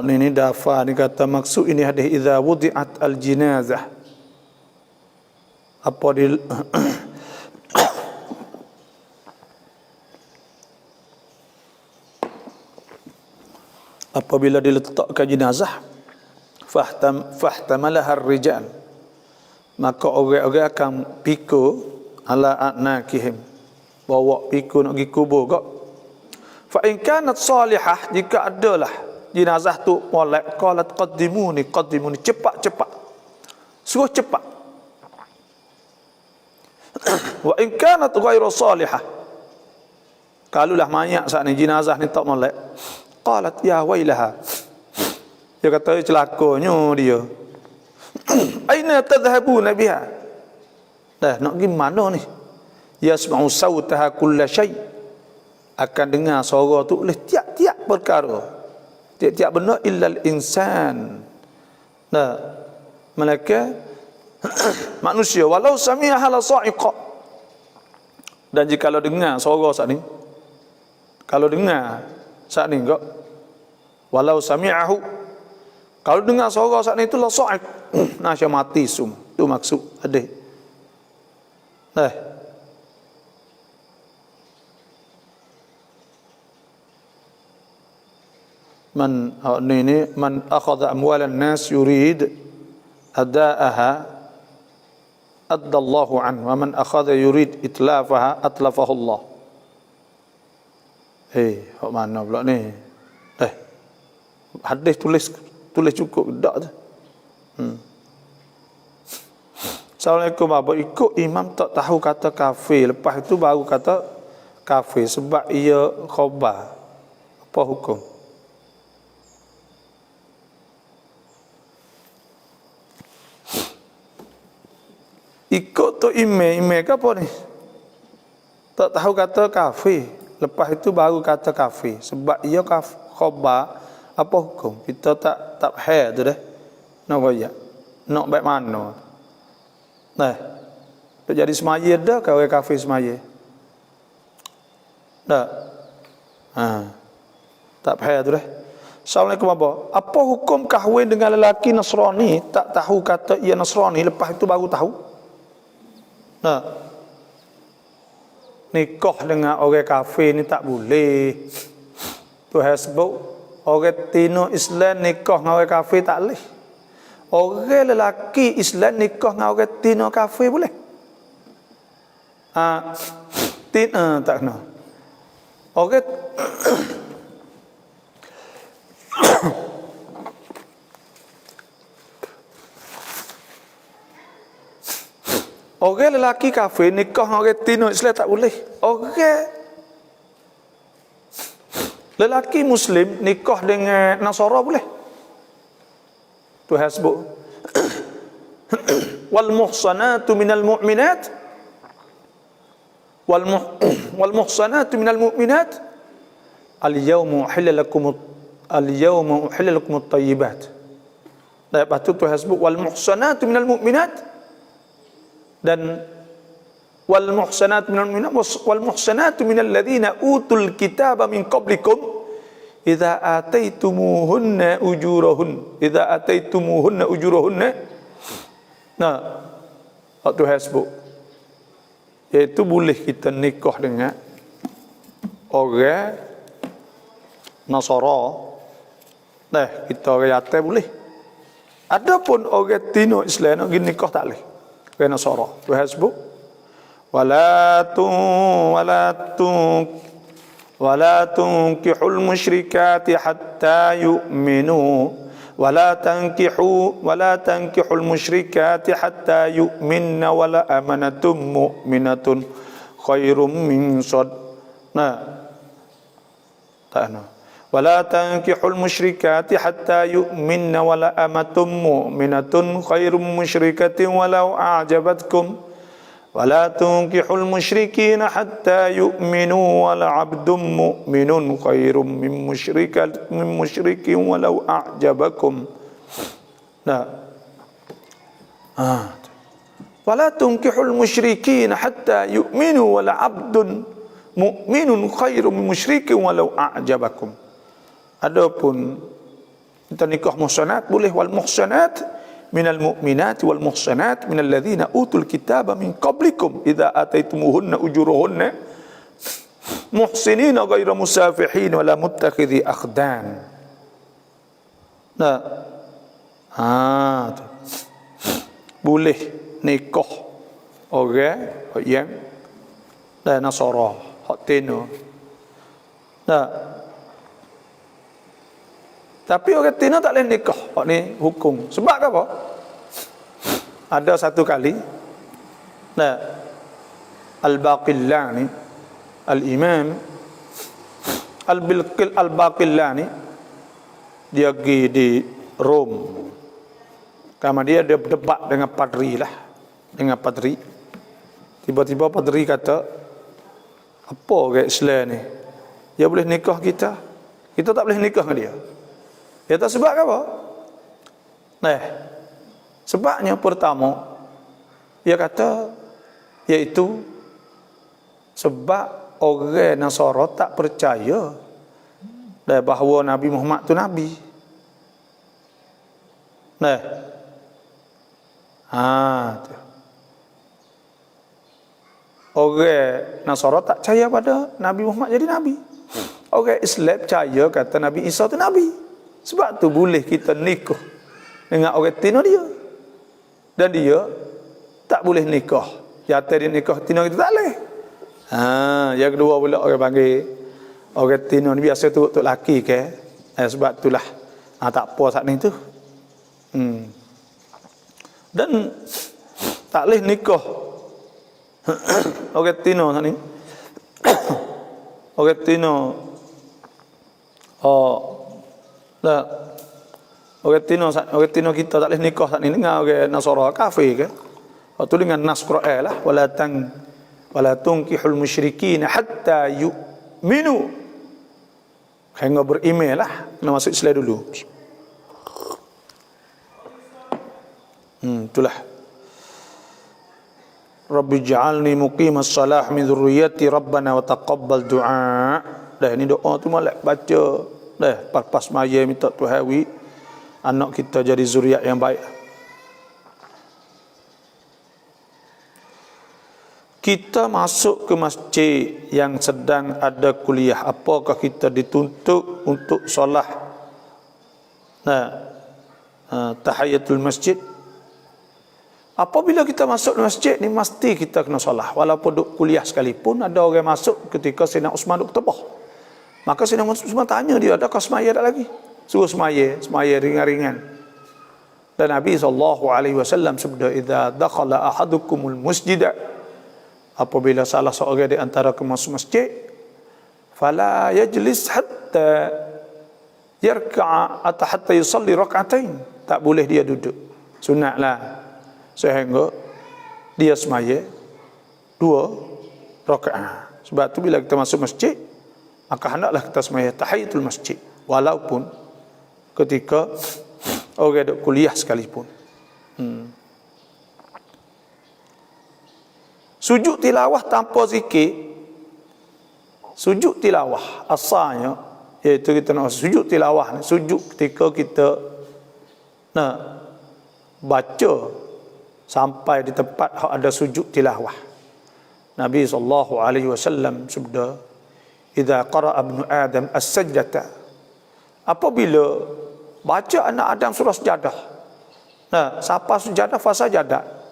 [SPEAKER 1] Ini dafa ni kata maksud ini hadis idza wudi'at al jinazah. Apa di apabila diletakkan jenazah, fahtamalaha ar-rijal, maka orang-orang akan pikul ala anakihim, bawa pikul nak pergi kubur kak. Fa in kanat salihah, jika adalah jenazah tu molek, qalat qaddimuni, cepat-cepat, suruh cepat. Wa in kanat ghairu salihah, kalulah mayat saat ni jenazah ni tak molek, qalat ya wailaha, dia kata celakanya dia. Aina tadhhabuna biha, nak pergi mana ni? Yasma'u sautaha kulla syai, akan dengar suara tu oleh tiap-tiap perkara, tiap-tiap benda, illal insan, malaikat manusia, walau sami'aha la sa'iqa, dan jika kalau dengar suara saat ni, kalau dengar saat ni enggak, walau sami'ahu, kalau dengar suara saat ni itu la sa'iq, nasya mati sum, tu maksud adik. Man akhadha amwalan nas yurid adaaha addallahu an, wa man akhadha yurid itlafaha atlafahu Allah. Hok mana pula ni? Hadis tulis cukup dak tu. Assalamualaikum, apa ikut imam tak tahu kata kafir, lepas itu baru kata kafir sebab ia khabar. Apa hukum? Ikut tu email ke apa ni? Tak tahu kata kafir, lepas itu baru kata kafir sebab ia khabar. Apa hukum? Kita tak faham tu dah. Nak buat nak baik mana? Jadi semaya dah ke orang kafir semaya? Tak. Tak faham tu dah. Assalamualaikum apa? Apa hukum kahwin dengan lelaki Nasrani tak tahu kata ia Nasrani, lepas itu baru tahu? Nikah dengan orang kafir ni tak boleh. Tuhan sebut orang tino Islam nikah dengan orang kafir tak boleh. Orang lelaki Islam nikah dengan orang tino kafir boleh? Tak kena. Orang orang lelaki kafir nikah dengan orang tino Islam tak boleh. Orang lelaki Muslim nikah dengan Nasara boleh. Tuhan sebut wal muhsanatu minal mu'minat wal muhsanatu minal mu'minat al yawma uhilla lakum at-tayyibat. Lepas tu Tuhan sebut wal muhsanatu minal mu'minat, dan wal muhsanatu minal mu'minat wal muhsanatu minal ladzina utul kitaba min qablikum idza ataitumuhunna ujurahunna. Nah, waktu hasbuk, iaitu boleh kita nikah dengan orang Nasara. Nah, kita orang yatim boleh. Adapun orang Tino Islam nak nikah tak boleh. Orang Nasara. Tu hasbuk. ولا تنكحوا المشركات حتى يؤمنوا ولا تنكحوا المشركات حتى يؤمن ولا أمنة مؤمنة خير من ولا تنكحوا المشركات حتى يؤمن ولا أمة مؤمنة خير مشركة ولو أعجبتكم ولا تنكحوا المشركين حتى يؤمنوا ولعبد مؤمن خير من مشرك ولو أعجبكم. ولا تنكحوا المشركين حتى يؤمنوا ولعبد مؤمن خير من مشرك ولو أعجبكم. Adapun kita nikah muhsanat boleh, wal muhsanat minal mu'minat wal muhsanat minal ladzina utul kitaba min qablikum idza ataitumuhunna ujurahunna muhsinina ghairu musafihin wala muttakhidhi akhdan. Boleh nikah orang yang Nasara, hak Tino. Tapi orang Tino tak boleh nikah. Hak ni hukum. Sebab apa? Ada satu kali Al-Baqillani, Al-Imam Al-Baqillani, dia pergi di Rom. Karena dia debat dengan padri lah. Dengan padri. Tiba-tiba padri kata, apa orang Islam ni? Dia boleh nikah kita. Kita tak boleh nikah dengan dia. Dia tak sebab apa? Sebabnya pertama, dia kata, iaitu sebab orang Nasara tak percaya bahawa Nabi Muhammad tu Nabi. Orang Nasara tak percaya pada Nabi Muhammad jadi Nabi. Orang Islam percaya kata Nabi Isa tu Nabi. Sebab tu boleh kita nikah dengan orang Tino dia. Dan dia tak boleh nikah. Jatuh dia nikah Tino kita tak boleh. Yang kedua pula orang panggil orang Tino ni biasa tu laki ke. Sebab itulah tak apa saat ni tu. Dan tak boleh nikah orang Tino saat ni. Orang Tino orang Tino kita tak boleh nikah saat ni dengan orang Nasara kafir ke. Waktu dengan nas Quran lah, wala tunkihul musyrikin hatta yu'minu. Hingga beriman lah, kena masuk Islam dulu. Itulah. Rabbi ja'alni muqimas salah min dhurriyyati rabbana wa taqabbal du'a. Ini doa tu malah baca. Pas maya minta Tuhan anak kita jadi zuriat yang baik. Kita masuk ke masjid yang sedang ada kuliah, apakah kita dituntut untuk solat tahiyatul masjid? Apabila kita masuk ke masjid ni mesti kita kena solat. Walaupun duk kuliah sekalipun, ada orang masuk ketika Sayyidina Uthman duk tebah. Maka Sayyidina Uthman tanya dia, adakah semaya tak lagi? Suruh semaya ringan-ringan. Dan Nabi SAW sabda, idza dakhala ahadukumul masjid, apabila salah seorang di antara masuk masjid, fala yajlis hatta yarka'a atau hatta yusalli rak'atain. Tak boleh dia duduk. Sunatlah sehingga dia semaya 2 rakaat. Sebab tu bila kita masuk masjid, maka hendaklah kita semaya tahiyatul masjid, walaupun ketika orang duk kuliah sekalipun. Sujud tilawah tanpa zikir, sujud tilawah asalnya iaitu kita nak sujud tilawah ni, sujud ketika kita nak baca sampai di tempat ada sujud tilawah. Nabi SAW sabda, "Idza qara'a ibnu Adam as-sajdata." Apabila baca anak Adam surah sejadah. Nah, siapa sejadah fasa jadah.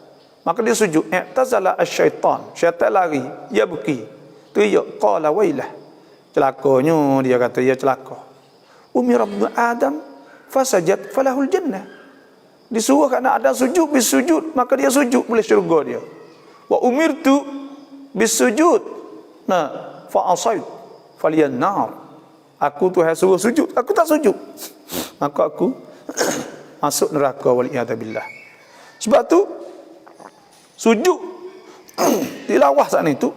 [SPEAKER 1] Maka dia sujud. I'tazala asy-syaitan. Syaitan lari, ya buki. Teriak, qala wailah. Celakanya dia kata, ya celaka. Umir ibnu Adam fasajad falahul jannah. Disuruh anak Adam sujud, bisujud, maka dia sujud boleh syurga dia. Wa umirtu bisujud. Nah, fa asait faliyan nar. Aku Tuhan suruh sujud, aku tak sujud. Maka aku masuk neraka waliyadzubillah. Sebab tu sujud tilawah saat itu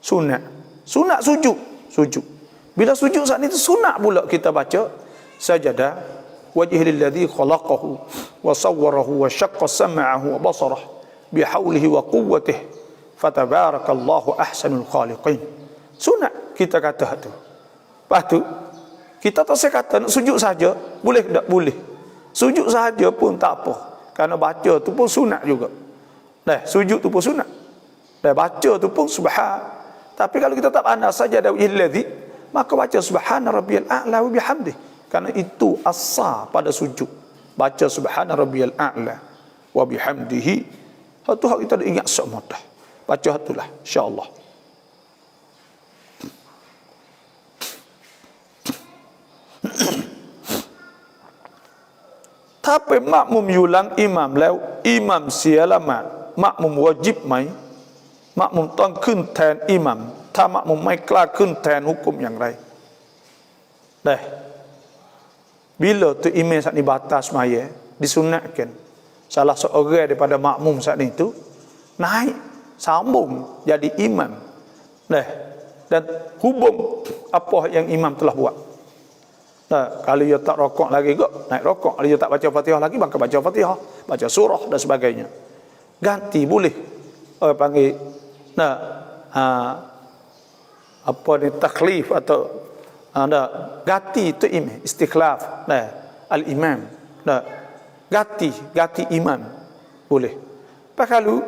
[SPEAKER 1] sunat. Sunat sujud, sujud. Bila sujud saat itu sunat pula kita baca sajadah wajhil ladzi khalaqahu wa sawwarahu wa syaqqa sam'ahu wa basarahu bihaulihi wa quwwatihi fatabarakallahu ahsanul khaliqin. Sunat kita kata tu. Lepas tu kita tak saya kata nak sujud saja, boleh tak? Boleh. Sujud saja pun tak apa. Kerana baca tu pun sunat juga. Sujud tu pun sunat. Baca tu pun subhan. Tapi kalau kita tak pandai saja ada illadhi, maka baca subhana rabbiyal a'la wa bihamdih. Kerana itu asal pada sujud. Baca subhana rabbiyal a'la wa bihamdihi. Itu hak kita ingat semua dah. Baca itulah insya-Allah. Tapi makmum yulang imam lew, imam sialamat, makmum wajib mai, makmum ต้องขึ้นแทนอิหมัม ถ้ามักมุมไม่กล้าขึ้นแทนhukumอย่างไร bila tu imam saat ni batas maya disunatkan salah seorang daripada makmum saat itu naik sambung jadi imam dan hubung apa yang imam telah buat. Kalau dia tak rokok lagi kok naik rokok, kalau dia tak baca Fatihah lagi maka baca Fatihah, baca surah dan sebagainya. Ganti boleh orang panggil apa ni taklif atau ganti itu imam istikhlaf al imam ganti imam boleh. Pak kalau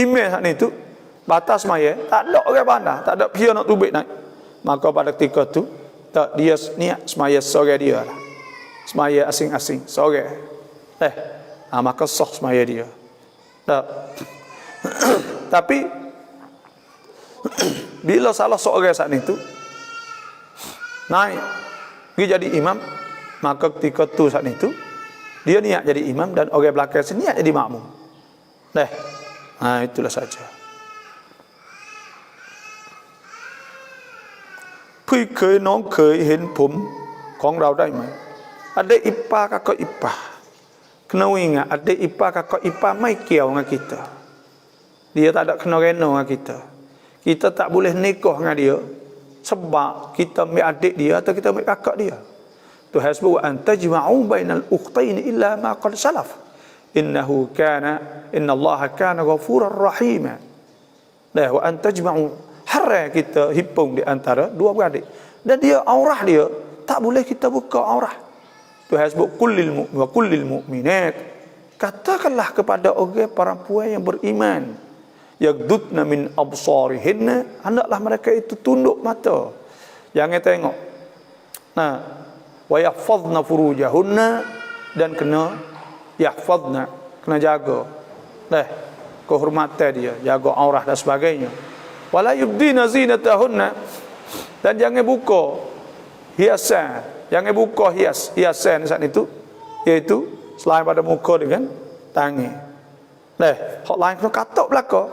[SPEAKER 1] imam hak ni tu batas maya tak ada orang pandai, tak ada pihak nak tubik naik, maka pada ketika tu tak dia niat semaya sore dia lah. Semaya asing-asing sore maka sah semaya dia tapi bila salah seorang saat itu naik dia jadi imam, maka ketika tu saat itu dia niat jadi imam dan orang belakang sini niat jadi makmum. Itulah saja. พี่เคยน้องเคยเห็นผมของเราได้ไหม adik ipar kakak ipar kena ingat adik ipar kakak ipar mai qiao dengan kita, dia tak ada kena rena dengan kita, kita tak boleh nikah dengan dia sebab kita ambil adik dia atau kita ambil kakak dia. Tuhan sebut antajma'u bainal ukhtaini illa ma qad salaf innahu kana innallaha kana ghafurar rahim. Wa antajma'u haram kita hipung di antara dua beradik, dan dia aurah dia tak boleh kita buka aurah. Tuhan sebut kullil mu'minat, katakanlah kepada orang perempuan yang beriman yaghdudna min absarihinna, hendaklah mereka itu tunduk mata, jangan tengok. Wa yahfazna furujahunna, dan kena yahfazna, kena jaga kehormatan dia, jaga aurah dan sebagainya. Wala yubdina zinatahunna, dan jangan buka hiasan, jangan buka hiasan saat itu, iaitu selain pada muka dengan tangan. Hak lain kena katak belakang.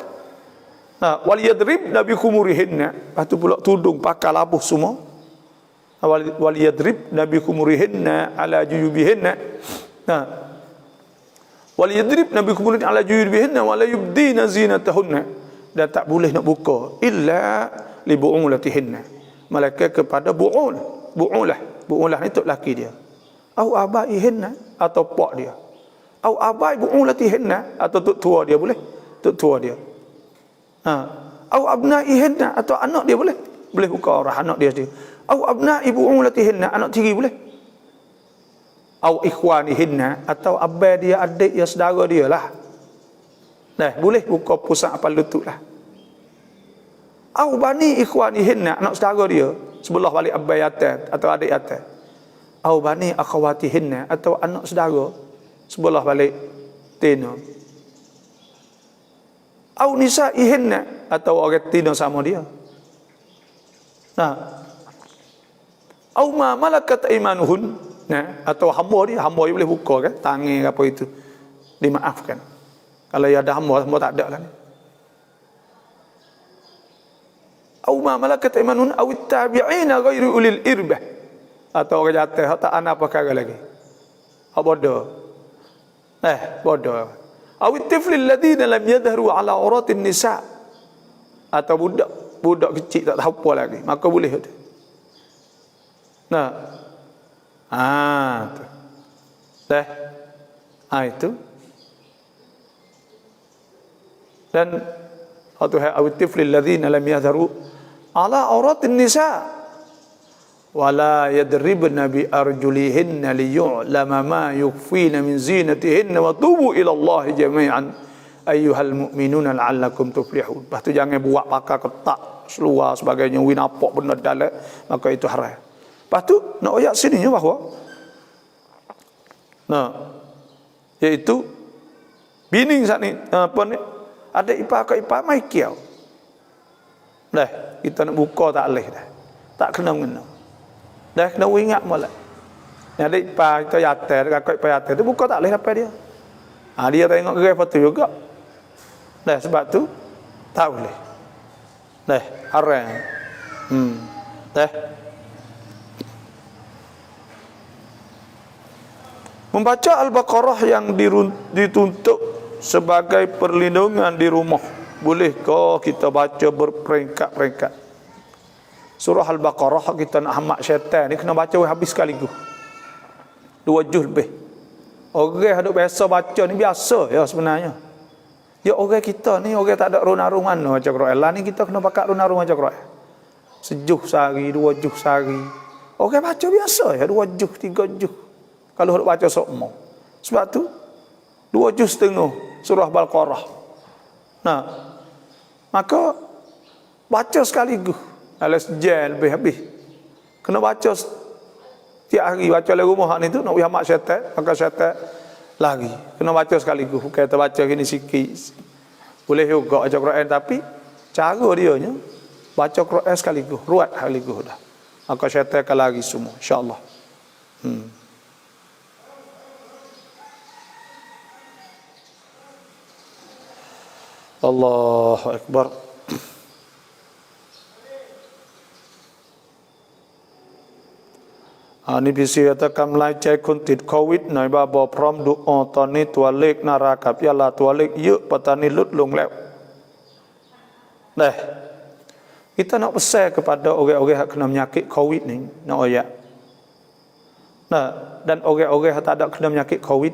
[SPEAKER 1] Wal yadribna bi khumurihinna, patu pula tudung pakai labuh semua. Wal yadribna bi khumurihinna ala juyubihinna. Wal yadribna bi khumurihinna ala juyubihinna wa la yubdina zinatahunna, dan tak boleh nak buka illa li bu'ulatihinna, malaikat kepada bu'ulah ni tok laki dia, au abaihinna atau pak dia, au abai bu'ulatihinna atau tok tua dia boleh, tok tua dia. Au abnaihinna, atau anak dia boleh. Boleh buka orang anak dia. Au abnai bu'ulatihinna, anak tiri boleh. Au ikhwanihinna, atau abai dia, adik dia, saudara dia lah. Boleh buka pusat apa lutut lah. Au bani ikhwanihinna, anak saudara dia, sebelah balik abai atas atau adik atas. Au bani akhawatihinna, atau anak saudara sebelah balik tina. Au nisaihinna, atau orang tina sama dia. Au ma malakat aimanuhun, atau hamba dia boleh buka kan, tangan apa itu dimaafkan. Kalau ada hamba tak ada lah ni. Au ma malakat aimanuhun aw tabi'ina ghairu ulil irbah, atau orang jatuh tak ana perkara lagi. Bodoh. Bodoh. Aw tiflil ladina lam yadhharu ala auratin nisa, atau budak kecil tak tahu apa lagi, maka boleh tu. Itu. Dan aw tiflil ladina lam yadhharu ala auratin nisa wala yadribna bi arjulihinna liyu'lama ma yukhfina min zinatihinna wa tubu ila Allah jami'an ayyuhal mu'minuna la'allakum tuflihun. Lepas tu jangan buat pakai ketak seluar sebagainya, win apa benda dalam, maka itu haram. Lepas tu nak ayat sini bahawa iaitu bini saat ni ada ipar ke ipar mai kiau. Kita nak buka tak boleh dah. Tak kena-kena. Kena ingat molek. Ada ipar kita yatir, kakak ipar yatir tu buka tak boleh apa dia. Dia tengok gerai foto juga. Sebab tu tak boleh. Haram. Membaca Al-Baqarah yang dituntut sebagai perlindungan di rumah, bolehkah kita baca berperingkat-peringkat? Surah Al-Baqarah kita nak hamak syaitan ni kena baca habis sekaligus 2 juz lebih. Orang duk biasa baca ni biasa ya sebenarnya. Ya orang kita ni orang tak ada runarung mana baca Quran. Lah ni kita kena pakat runarung baca Quran. Sejuh sehari, 2 juz sehari. Orang baca biasa ya 2 juz, 3 juz. Kalau hendak baca sokmo. Sebab tu 2 juz setengah surah Al-Baqarah. Maka baca sekaligus. Dalam sejam lebih habis. Kena baca tiap hari, baca dalam rumah ni tu nak pergi mak syaitan, maka syaitan lagi. Kena baca sekaligus. Bukan kita baca gini sikit. Boleh juga baca Quran, tapi cara dia nya baca Quran sekaligus, ruat sekaligus dah. Maka syaitan akan lari semua, insya-Allah. Allahu Akbar. Ni bisi kata kam laiใจคนติดโควิดหน่อยบาบอพร้อมดูตอนนี้ตัวเลขนารากับยาลาตัวเลขเยอะปัตตานีลดลงแล้ว. Kita nak pesan kepada orang-orang yang kena penyakit COVID ni, nak ayat. Dan orang-orang yang tak ada kena penyakit COVID,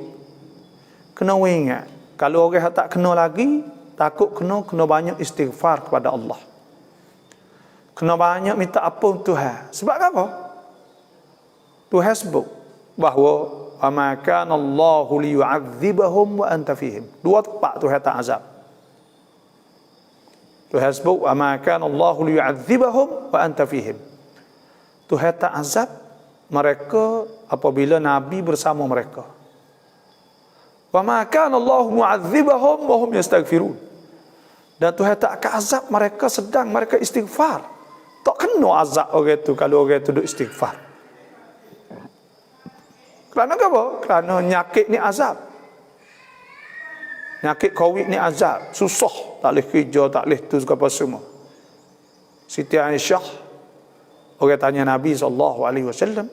[SPEAKER 1] kena ingat, kalau orang yang tak kena lagi, takut kena banyak istighfar kepada Allah. Kena banyak minta ampun Tuhan. Sebab apa? Tuhan sebut bahawa ama kana Allahu liyu'adzibahum wa anta fihim. 2 tempat Tuhan tak azab. Tuhan sebut ama kana Allahu liyu'adzibahum wa anta fihim. Tuhan tak azab mereka apabila Nabi bersama mereka. Wa ma kana Allahu mu'adzibahum wa hum yastaghfirun. Dan Tuhan tak akan azab mereka sedang mereka istighfar. Tak kena azab orang itu kalau orang itu duk istighfar. Kerana apa? Kerana nyakit ni azab. Nyakit COVID ni azab. Susah. Tak boleh kerja, tak boleh tu apa semua. Siti Aisyah, orang tanya Nabi SAW.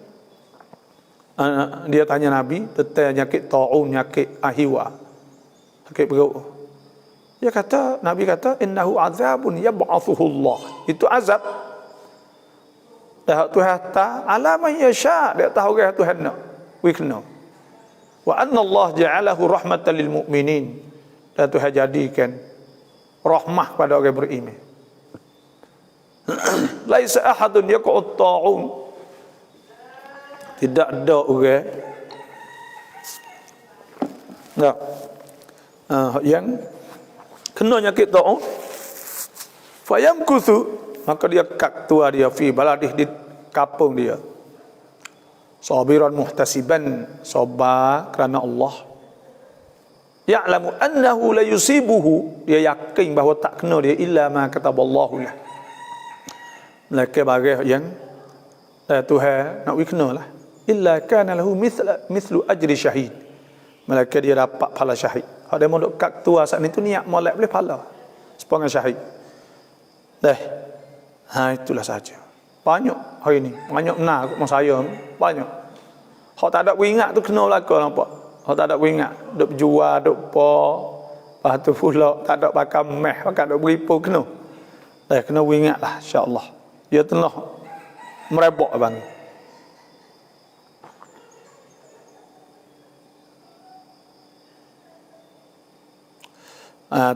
[SPEAKER 1] Dia tanya Nabi tentang nyakit ta'un, nyakit ahiwa. Nyakit perut. Dia kata, Nabi kata, innahu azabun yab'athuhu Allah. Itu azab. Tuhan tak alaman yasha'. Dia tahu orang Tuhan nak. Wikna. Wa anna Allah ja'alahu rahmatan lil mu'minin. Dan Tuhan jadikan rahmah pada orang beriman. Laisa ahadun yaqut ta'un. Tidak ada orang yang kena nyakit ta'un fayamkuthu, maka dia kak tua dia fi baladih di kampung dia, sabiran muhtasiban, sabar kerana Allah, ya'lamu annahu la yusibuhu, dia yakin bahawa tak kena dia illa ma kataballahu lah, melainkan barang yang Tuhan nak kena lah, illa kana lahu mithlu ajri syahid, melainkan dia dapat pahala syahid. Ada yang duk kak tua saat ni tu niat molek boleh pahala sepanjang syahid. Itulah saja. Banyak hari ni, banyak benar mak saya, banyak. Hak tak ada beringat tu kena belaka nampak. Hak tak ada beringat, duk jual, duk apa, lepas tu pula tak ada pakai meh, pakai duk beripu kena. Kena beringatlah insya-Allah. Dia tengah merebak abang.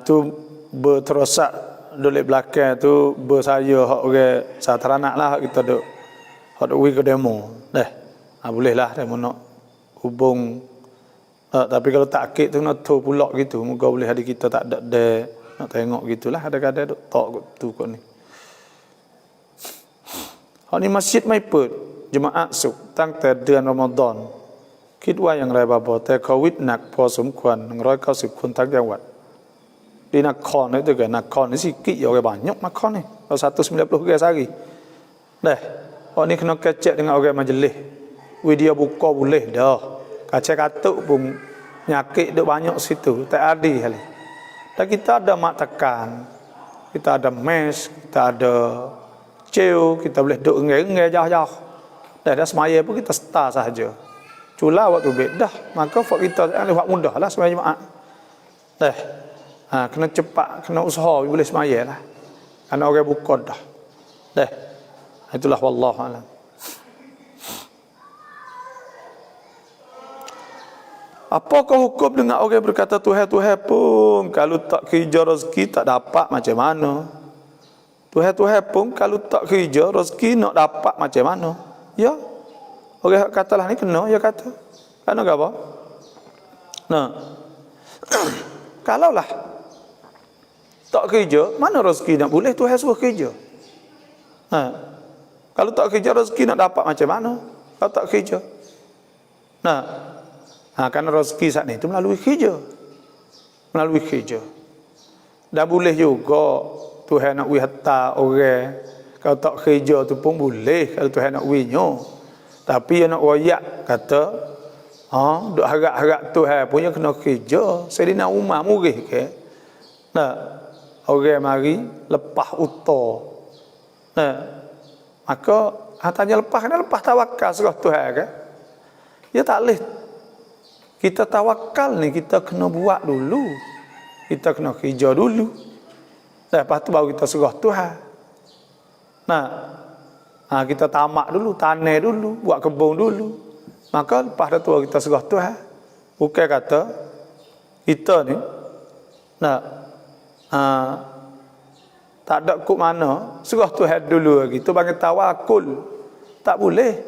[SPEAKER 1] Tu berterosak dolek belakang tu bersaya hak orang sateranak lah kita duk hak duk ke demo. Boleh lah demo nak hubung. Tapi kalau tak akid tu nak tu pulak gitu, moga boleh hari kita tak ada nak tengok gitulah, ada-ada duk tok tu kok ni. Hak ni masjid Maiput jemaah sukตั้งแต่เดือนรอมฎอนคิดว่าอย่างไรบาบอแต่โควิดหนักพอสมควร190คนทั้งจังหวัดdi Nakhon itu kan, Nakhon ni sikit je orang banyak Nakhon ni. Kalau 190 orang sehari. Ni kena kecek dengan orang majlis. Video buka boleh dah. Kacau katuk pun penyakit duk banyak situ. Tak ada hal. Dan kita ada mak tekan. Kita ada mes, kita ada ceu, kita boleh duk engai-engai jauh-jauh. Dah semaya pun kita start sahaja. Cula waktu bedah, maka fak kita buat mudah lah semaya jemaah. Kena cepat, kena usaha boleh semaya lah. Kerana orang buka dah. Itulah wallahu alam. Apakah hukum dengan orang berkata Tuhan pun kalau tak kerja rezeki tak dapat macam mana? Tuhan pun kalau tak kerja rezeki nak dapat macam mana? Ya. Orang katalah ni kena, ya kata. Kerana apa? Kalaulah tak kerja, mana rezeki nak boleh Tuhan suruh kerja. Kalau tak kerja rezeki nak dapat macam mana? Kalau tak kerja. Kerana rezeki saat ni itu melalui kerja. Melalui kerja. Dan boleh juga Tuhan nak wihata orang. Kalau tak kerja tu pun boleh kalau Tuhan nak winyo. Tapi yang nak wayak kata, duk harap-harap Tuhan punya kena kerja. Sayyidina Umar murih ke? Orang mari lepas utah. Maka tanya lepas, kena lepas tawakal serah Tuhan kan? Ya tak boleh. Kita tawakal ni kita kena buat dulu. Kita kena kerja dulu. Lepas tu baru kita serah Tuhan. Kita tamak dulu, tanah dulu, buat kebun dulu. Maka lepas tu baru kita serah Tuhan. Bukan kata kita ni tak ada kok mana serah Tuhan dulu lagi. Tu panggil tawakul. Tak boleh.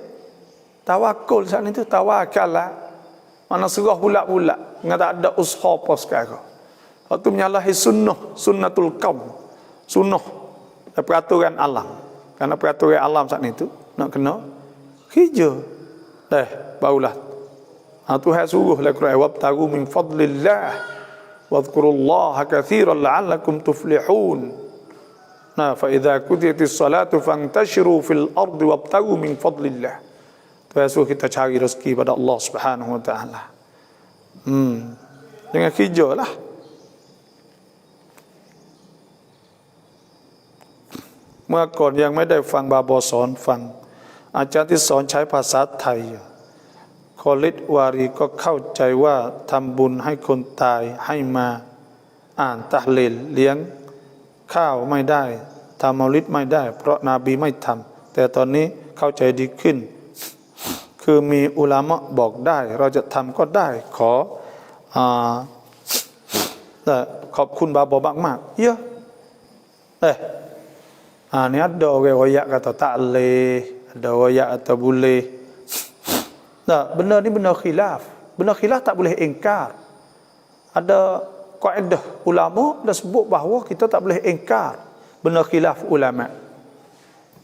[SPEAKER 1] Tawakul saat itu tawakal lah. Mana serah pula-pula. Dengan tak ada usaha apa sekarang. Waktu menyalahi sunnatul qaum. Sunnah peraturan alam. Karena peraturan alam saat itu nak kena kerja. Barulah. Tuhan suruh lah Quran wabtagu min fadlillah. Wadhkurullaha katsiran la'allakum tuflihun. Fa idza qudiyatis salatu fantashiru fil ardi wabtagu min fadlillah. Tuhan suruh kita cari rezeki pada Allah Subhanahu wa taala. Dengan kerjalah.เมื่อก่อนยังไม่ได้ฟังบาบอสอนฟังอาจารย์ที่สอนใช้ภาษาไทยคอลิดวารีก็เข้าใจว่าทำบุญให้คนตายให้มาอ่านตะลีลเลี้ยงข้าวไม่ได้ทำเมาลิดไม่ได้เพราะนบีไม่ทำแต่ตอนนี้เข้าใจดีขึ้นคือมีอุลามะบอกได้เราจะทำก็ได้ขอบคุณบาบอมากๆเยอะ Ni ada orang royak kata tak boleh, ada royak atau boleh. Benda ni benda khilaf. Benda khilaf tak boleh ingkar. Ada kaedah ulama dah sebut bahawa kita tak boleh ingkar benda khilaf ulama.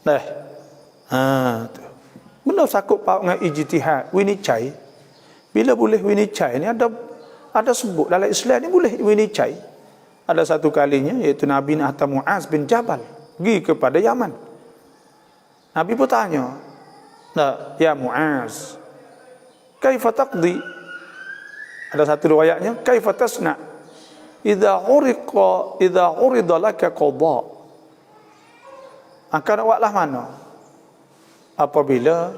[SPEAKER 1] Tu. Benda sakut paut dengan ijtihad, winicai. Bila boleh winicai ni ada sebut dalam Islam ni boleh winicai. Ada satu kalinya iaitu Nabi nak hantar Muaz bin Jabal pergi kepada Yaman. Nabi pun tanya, ya Muaz, kaifa taqdi? Ada satu riwayatnya, kaifa tasna idza urida laka qada? Akan awaklah mana apabila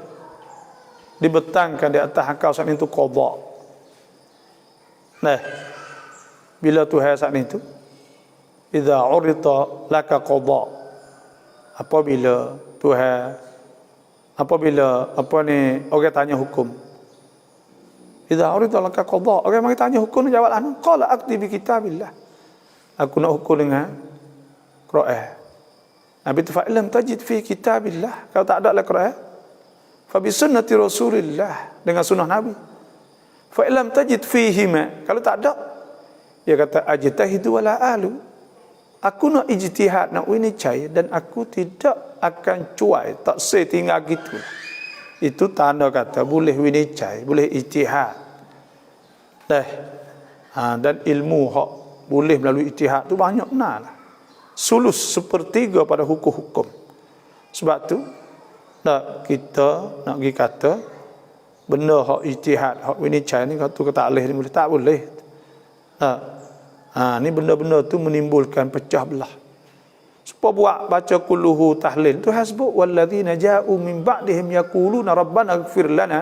[SPEAKER 1] dibetangkan di atas engkau saat itu qada. Bila Tuhan saat itu idza urida laka qada, apabila orang tanya hukum, idza urida laka qada, orang mari tanya hukum, jawablah qala aqdi bi kitabillah, aku nak hukum dengan Quran. Nabi tu fa'ilam tajid fi kitabillah, kalau tak ada lah Quran, fa bi sunnati Rasulillah, dengan sunnah Nabi. Fa'ilam tajid fihi ma, kalau tak ada, dia kata ajtahidu wala alu, aku nak ijtihad, nak winicai, dan aku tidak akan cuai, tak tinggal gitu. Itu tanda kata boleh winicai, boleh ijtihad. Dan ilmu hak boleh melalui ijtihad tu banyak benar lah. Sulus sepertiga pada hukum-hukum. Sebab tu kita nak pergi kata benda hak ijtihad, hak winicai ni kata tak boleh ni, boleh tak boleh. Ni benda-benda tu menimbulkan pecah belah. Supaya buat baca kulluhu tahlil tu hasbuk walladzina ja'u min ba'dihim yaquluna rabbana ighfir lana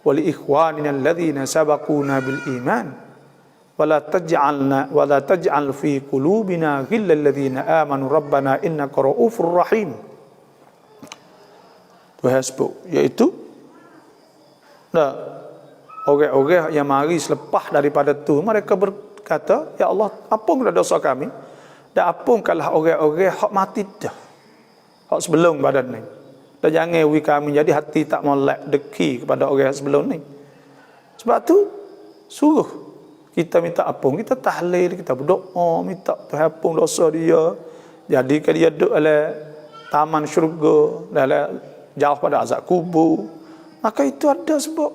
[SPEAKER 1] wa li ikhwanina alladzina sabaquna bil iman wala taj'al fi qulubina ghillal ladzina amanu rabbana innaka ra'ufur rahim. Tu hasbuk, iaitu orang-orang yang mari selepas daripada tu mereka berkata, ya Allah, ampunkanlah dosa kami dan ampunkanlah orang-orang hak mati dah, hak sebelum badan ni, dan jangan wi kami jadi hati tak molek deki kepada orang sebelum ni. Sebab tu suruh kita minta ampun, kita tahlil, kita berdoa minta Tuhan ampun dosa dia, jadikan dia duduk dalam taman syurga, dalam jauh pada azab kubur. Maka itu ada sebab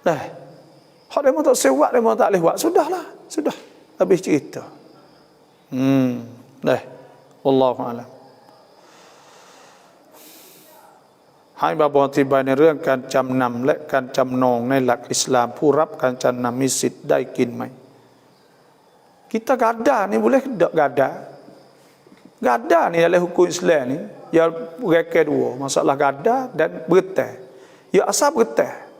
[SPEAKER 1] hak dia tak sewak, dia tak boleh buat, sudahlah, sudah habis cerita. Wallahu a'lam. ให้บาบอธิบายในเรื่องการจำนำและการจำนองในหลักอิสลามผู้รับการจำนำมีสิทธิ์ได้กินไหม Kita gada ni boleh tak gada? Gada ni dalam hukum Islam ni ya reka dua, masalah gada dan bertai. Ya asal bertai.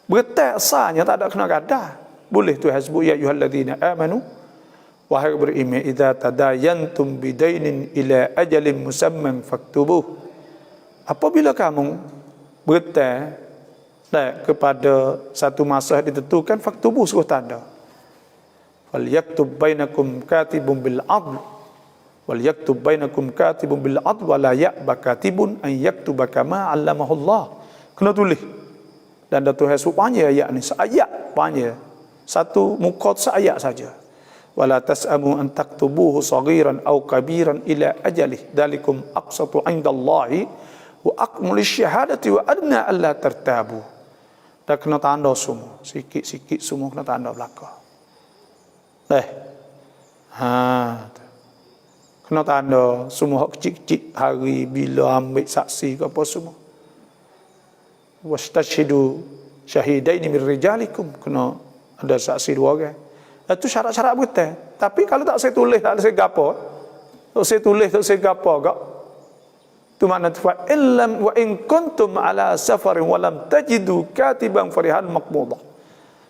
[SPEAKER 1] Bertai asalnya tak ada kena gada. Boleh tu hasbu ya ayyuhalladzina amanu, wahai beriman, idza tadayantum bidainin ila ajalin musamman faktubuh. Apabila kamu bertai kepada satu masa ditentukan, faktubuh, suruh tanda. Wal yaktub bainakum katibun bil adl, wal yaktub bainakum katibun bil adl wa la ya'ba katibun an yaktuba kama 'allamahu Allah. Kena tulis. Dan Datuk Hasub panjang ayat ni, seayat panjang. Satu muka seayat saja. Wala tas'amu an taktubuhu saghiran aw kabiran ila ajalih, dalikum aqsatu 'indallahi wa aqmul syahadati wa adna alla tartabu. Dah kena tanda semua, sikit-sikit semua kena tanda belaka. Kena tanda semua hak kecil-kecil, hari bila ambil saksi ke apa semua. Wastashhidu syahidaini min rijalikum, kena ada saksi dua orang. Itu syarat-syarat betul. Tapi kalau tak saya tulis, tak saya gapo. Tak saya tulis, tak saya gapo gak. Tu makna fa illam wa in kuntum ala safarin wa lam tajidu katiban farihan maqbudah.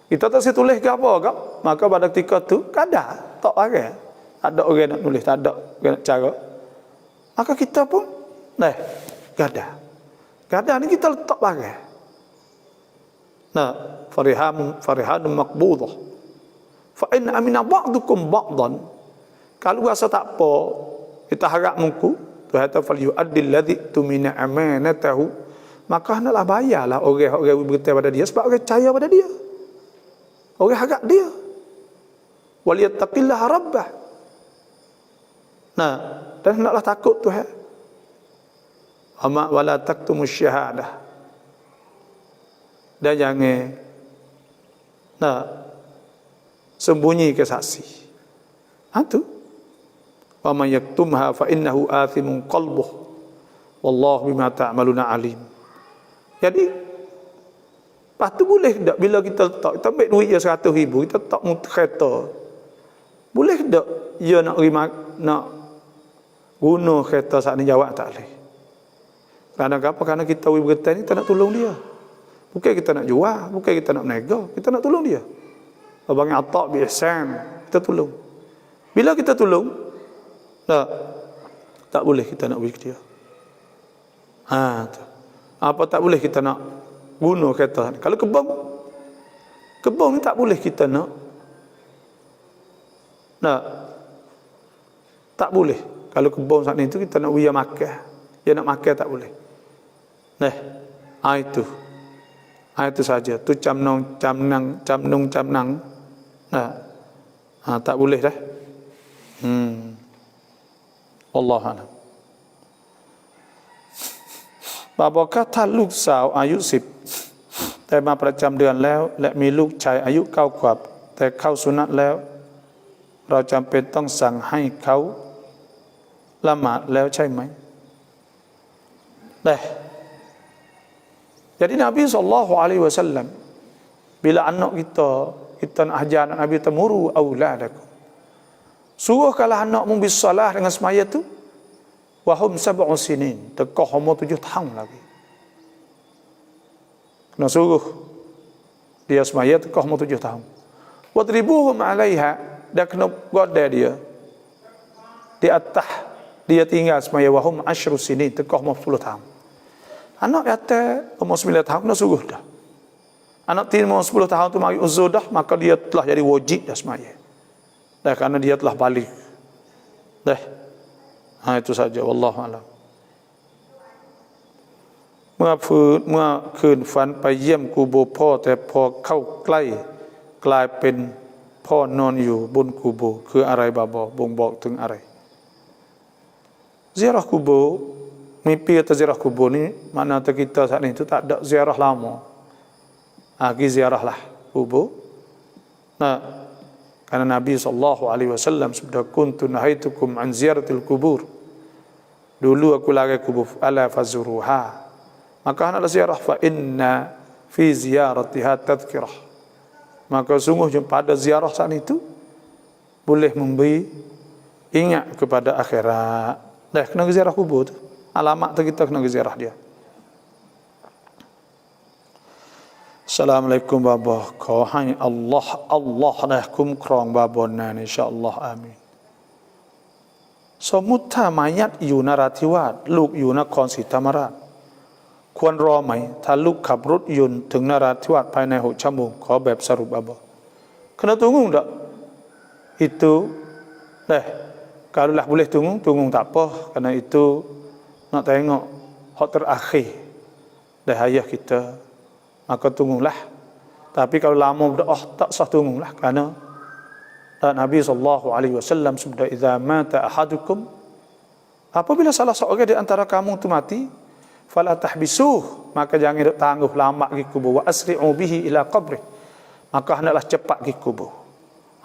[SPEAKER 1] Kita tak saya tulis ke apa ke, maka pada ketika tu kada tak pakai, ada orang nak tulis, tak ada orang nak cara, maka kita pun gada ni kita letak pakai. Farihan maqbudah. Fa in amina ba'dukum ba'dan, kalau rasa tak apa kita harap muku Tuhan kata fal yu'addil ladzi tumina amanatahu, maka hendaklah bayarlah orang-orang berkata pada dia sebab orang percaya pada dia, orang harap dia. Waliyattaqillaha rabbah. Nah, dan hendaklah takut Tuhan. Ama wala taktumus syahadah. Dan jangan sembunyi ke saksi. Tu. Wa may yaktumha fa innahu athimun qalbuh. Wallahu bima ta'maluna alim. Jadi lepas tu boleh tak bila kita letak, kita ambil duit dia 100,000, kita letak kereta. Boleh tak dia nak guna kereta saat ni? Jawab tak boleh. Kerana apa? Kerana kita berkata ni kita nak tolong dia. Bukan kita nak jual, bukan kita nak berniaga, kita nak tolong dia. Abang Atta' bi ihsan, kita tolong. Bila kita tolong, tak boleh kita nak beri dia. Apa tak boleh kita nak guna kereta. Kalau kebun ni tak boleh kita nak tak boleh. Kalau kebun saat ni tu kita nak beri makan, dia nak makan tak boleh. Itu saja. Tu camnung. Tak boleh dah. Allah a'lam. บาบอกว่าถ้าลูกสาวอายุ10แต่มาประจำเดือนแล้วและมีลูกชายอายุ9 ขวบแต่เข้าสุนัตแล้วเราจำเป็นต้องสั่งให้เขาละหมาดแล้วใช่ไหม? Jadi Nabi SAW bila anak kita nak ajar anak Nabi temuru auladakum, suruhkanlah anakmu bisalah dengan semaya tu wahum 7 sinin, tekah umur 7 tahun lagi. Kena suruh dia semaya tekah umur 7 tahun. Wadribuhum 'alaiha, dan kena godeh dia di atas dia tinggal semaya wahum 10 sinin, tekah umur 10 tahun. Anak kata umur 9 tahun kena suruh dah. Anak umur 10 tahun tu mari uzur dah, maka dia telah jadi wajib dah semaya. Dah kerana dia telah balik. Itu saja. Wallahu a'lam. เมื่อคืนฝันไปเยี่ยมกูโบพ่อแต่พอเข้าใกล้กลายเป็นพ่อนอนอยู่บนกูโบคืออะไรบาบอบ่งบอกถึงอะไร ziarah kubur, mimpi atau ziarah kubur ni makna kita saat ini tu tak ada ziarah lama. Pergi ziarahlah kubur. Karena Nabi SAW sudah kuntu nahaitukum an ziyaratil kubur. Dulu aku larang kubur, ala fazuruha. Maka hendaklah ziarah, fa inna fi ziyaratiha tadhkirah. Maka sungguh pada ziarah saat itu boleh memberi ingat kepada akhirat. Kena ziarah kubur tu. Alamat tu kita kena ziarah dia. Assalamualaikum baba. Khổให้ Allah ได้คุ้มครองบาบนนานอินชาอัลลอฮ์อามีน สมมุติถ้ามายัดอยู่นราธิวาสลูกอยู่นครศรีธรรมราชควรรอไหมถ้าลูกขับรถยนต์ถึงนราธิวาสภายใน6 ชั่วโมงขอแบบสรุปbaba. Kena tunggu tak? Itu kalau lah boleh tunggu tak apa, kerana itu nak tengok hak terakhir hayat kita, maka tunggulah. Tapi kalau lama tak sah tunggulah, kerana Nabi SAW sudah idza mata ahadukum, apabila salah seorang di antara kamu tu mati, fala tahbisuh, maka jangan duk tangguh lama pergi kubur, wa asri'u bihi ila qabri, maka hendaklah cepat pergi kubur.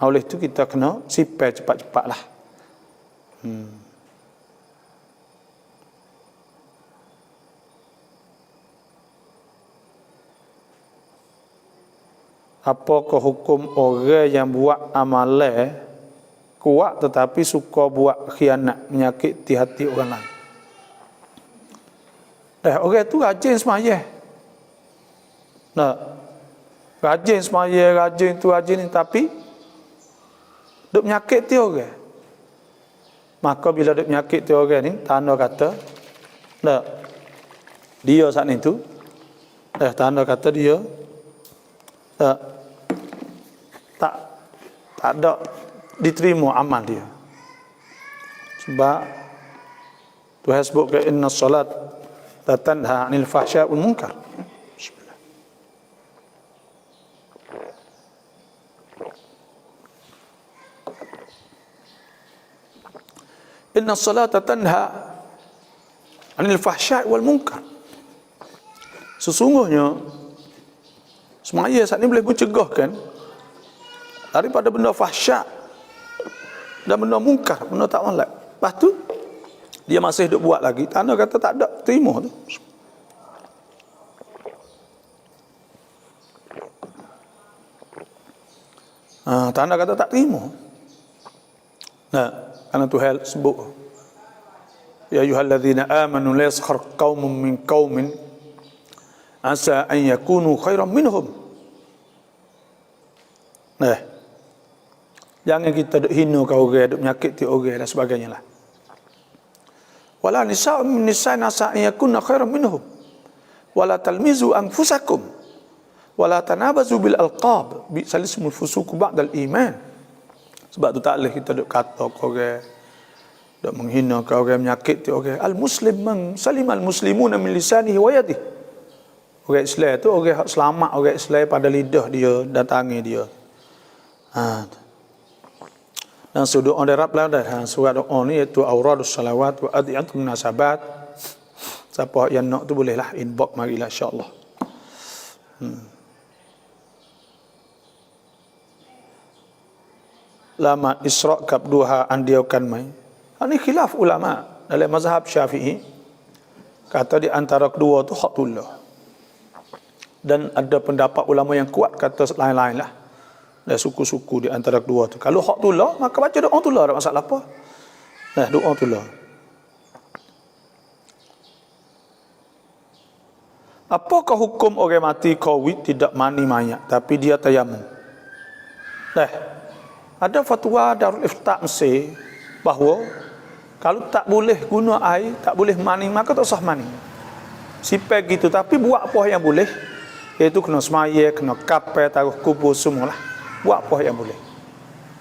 [SPEAKER 1] Oleh itu kita kena sipai cepat-cepatlah. Apakah hukum orang yang buat amalan kuat tetapi suka buat khianat, menyakiti hati orang lain? Orang tu rajin semaya. Rajin semaya, rajin tu rajin ni, tapi duk menyakiti orang. Maka bila duk menyakiti orang ni, tanda kata dia saat itu tanda kata dia tak ada diterima amal dia. Sebab Tuhan sebut ke inna salat tanha 'anil fahsya' wal munkar. Bismillah. Inna salata tanha 'anil fahsya' wal munkar. Sesungguhnya semaya saat ini boleh mencegahkan daripada benda fahsyak dan benda mungkar, benda tak molek. Lepas tu dia masih duk buat lagi. Tanah kata tak ada, terima tu. Tanda kata tak terima. Nah, karena Tuhan sebut, ya ayyuhalladzina amanu la yaskhar qaumun min qaumin asa an yakunu khairan minhum. Nah, jangan kita duk hina kau orang, duk menyakiti orang dan sebagainya lah. Wala nisa'un min nisa'in asa an yakunna khairan minhum. Wala talmizu anfusakum. Wala tanabazu bil alqab. Bi'sal ismul fusuq ba'dal iman. Sebab tu tak boleh kita duk kata kau orang, duk menghina kau orang, menyakiti orang. Al-muslim man salimal muslimuna min lisanihi wa yadihi. Orang Islam tu orang hak selamat, orang Islam pada lidah dia dan tangan dia. Dan doa Arab lah dah. Surat doa ni iaitu auradus salawat wa adiyatun munasabat. Siapa yang nak tu bolehlah inbox marilah insya-Allah. Lama Isra' kab duha andiaukan mai. Ini khilaf ulama dalam mazhab Syafi'i. Kata di antara kedua tu haqullah. Dan ada pendapat ulama yang kuat kata lain-lain lah. Dan suku-suku di antara kedua tu. Kalau hak tulah, maka baca doa tulah, tak masalah apa. Nah, doa tulah. Apakah hukum orang mati COVID tidak mani mayat, tapi dia tayamum? Nah, ada fatwa Darul Ifta Mesir bahawa kalau tak boleh guna air, tak boleh mani, maka tak sah mani. Sipek gitu, tapi buat apa yang boleh? Iaitu kena semaya, kena kapal, taruh kubur semualah. Buat apa yang boleh.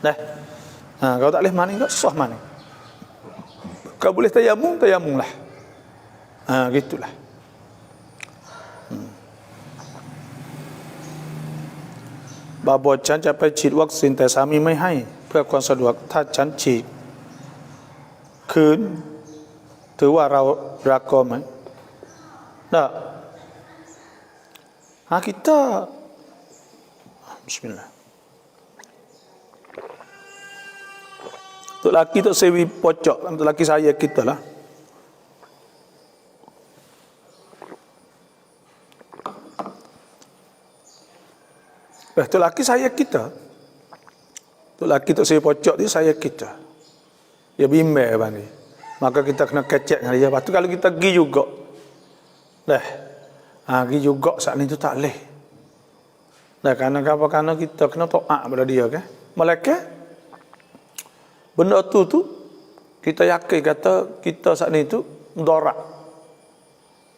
[SPEAKER 1] Dah. Kalau tak boleh mani, tak sah mani. Kalau boleh tayamum, tayamumlah. Gitulah. Babo chan จะไปฉีดวัคซีนแต่สามีไม่ให้เพื่อความสะดวกถ้าฉันฉีดคืนถือว่าเรารักก็ไหม Dah. Kita bismillah. Untuk laki tu sewi pocok, untuk laki saya kita lah. Untuk laki saya kita. Untuk laki tu sewi pocok tu saya kita. Dia bimbang abang ni. Maka kita kena kecek dengan dia. Lepas tu kalau kita pergi juga. Dah. Pergi juga saat ni tu tak boleh. Dah kerana kita kena taat pada dia kan. Malaikat benda tu kita yakin kata kita saat ni tu mudarat.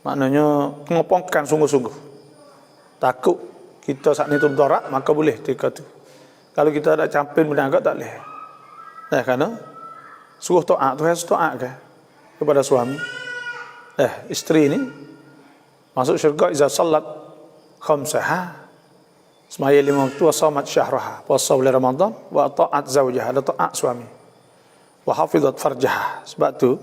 [SPEAKER 1] Maknanya ngopongkan sungguh-sungguh. Takut kita saat ni tu mudarat, maka boleh ketika tu. Kalau kita ada campin benda agak tak boleh. Dah kerana suruh taat tu harus taat kan kepada suami. Isteri ni masuk syurga iza salat khamsaha. Semaya 5 waktu wa shamat syahraha. Puasa bulan Ramadan wa ta'at zawjaha, ada taat suami. Wa hafizat farjaha. Sebab tu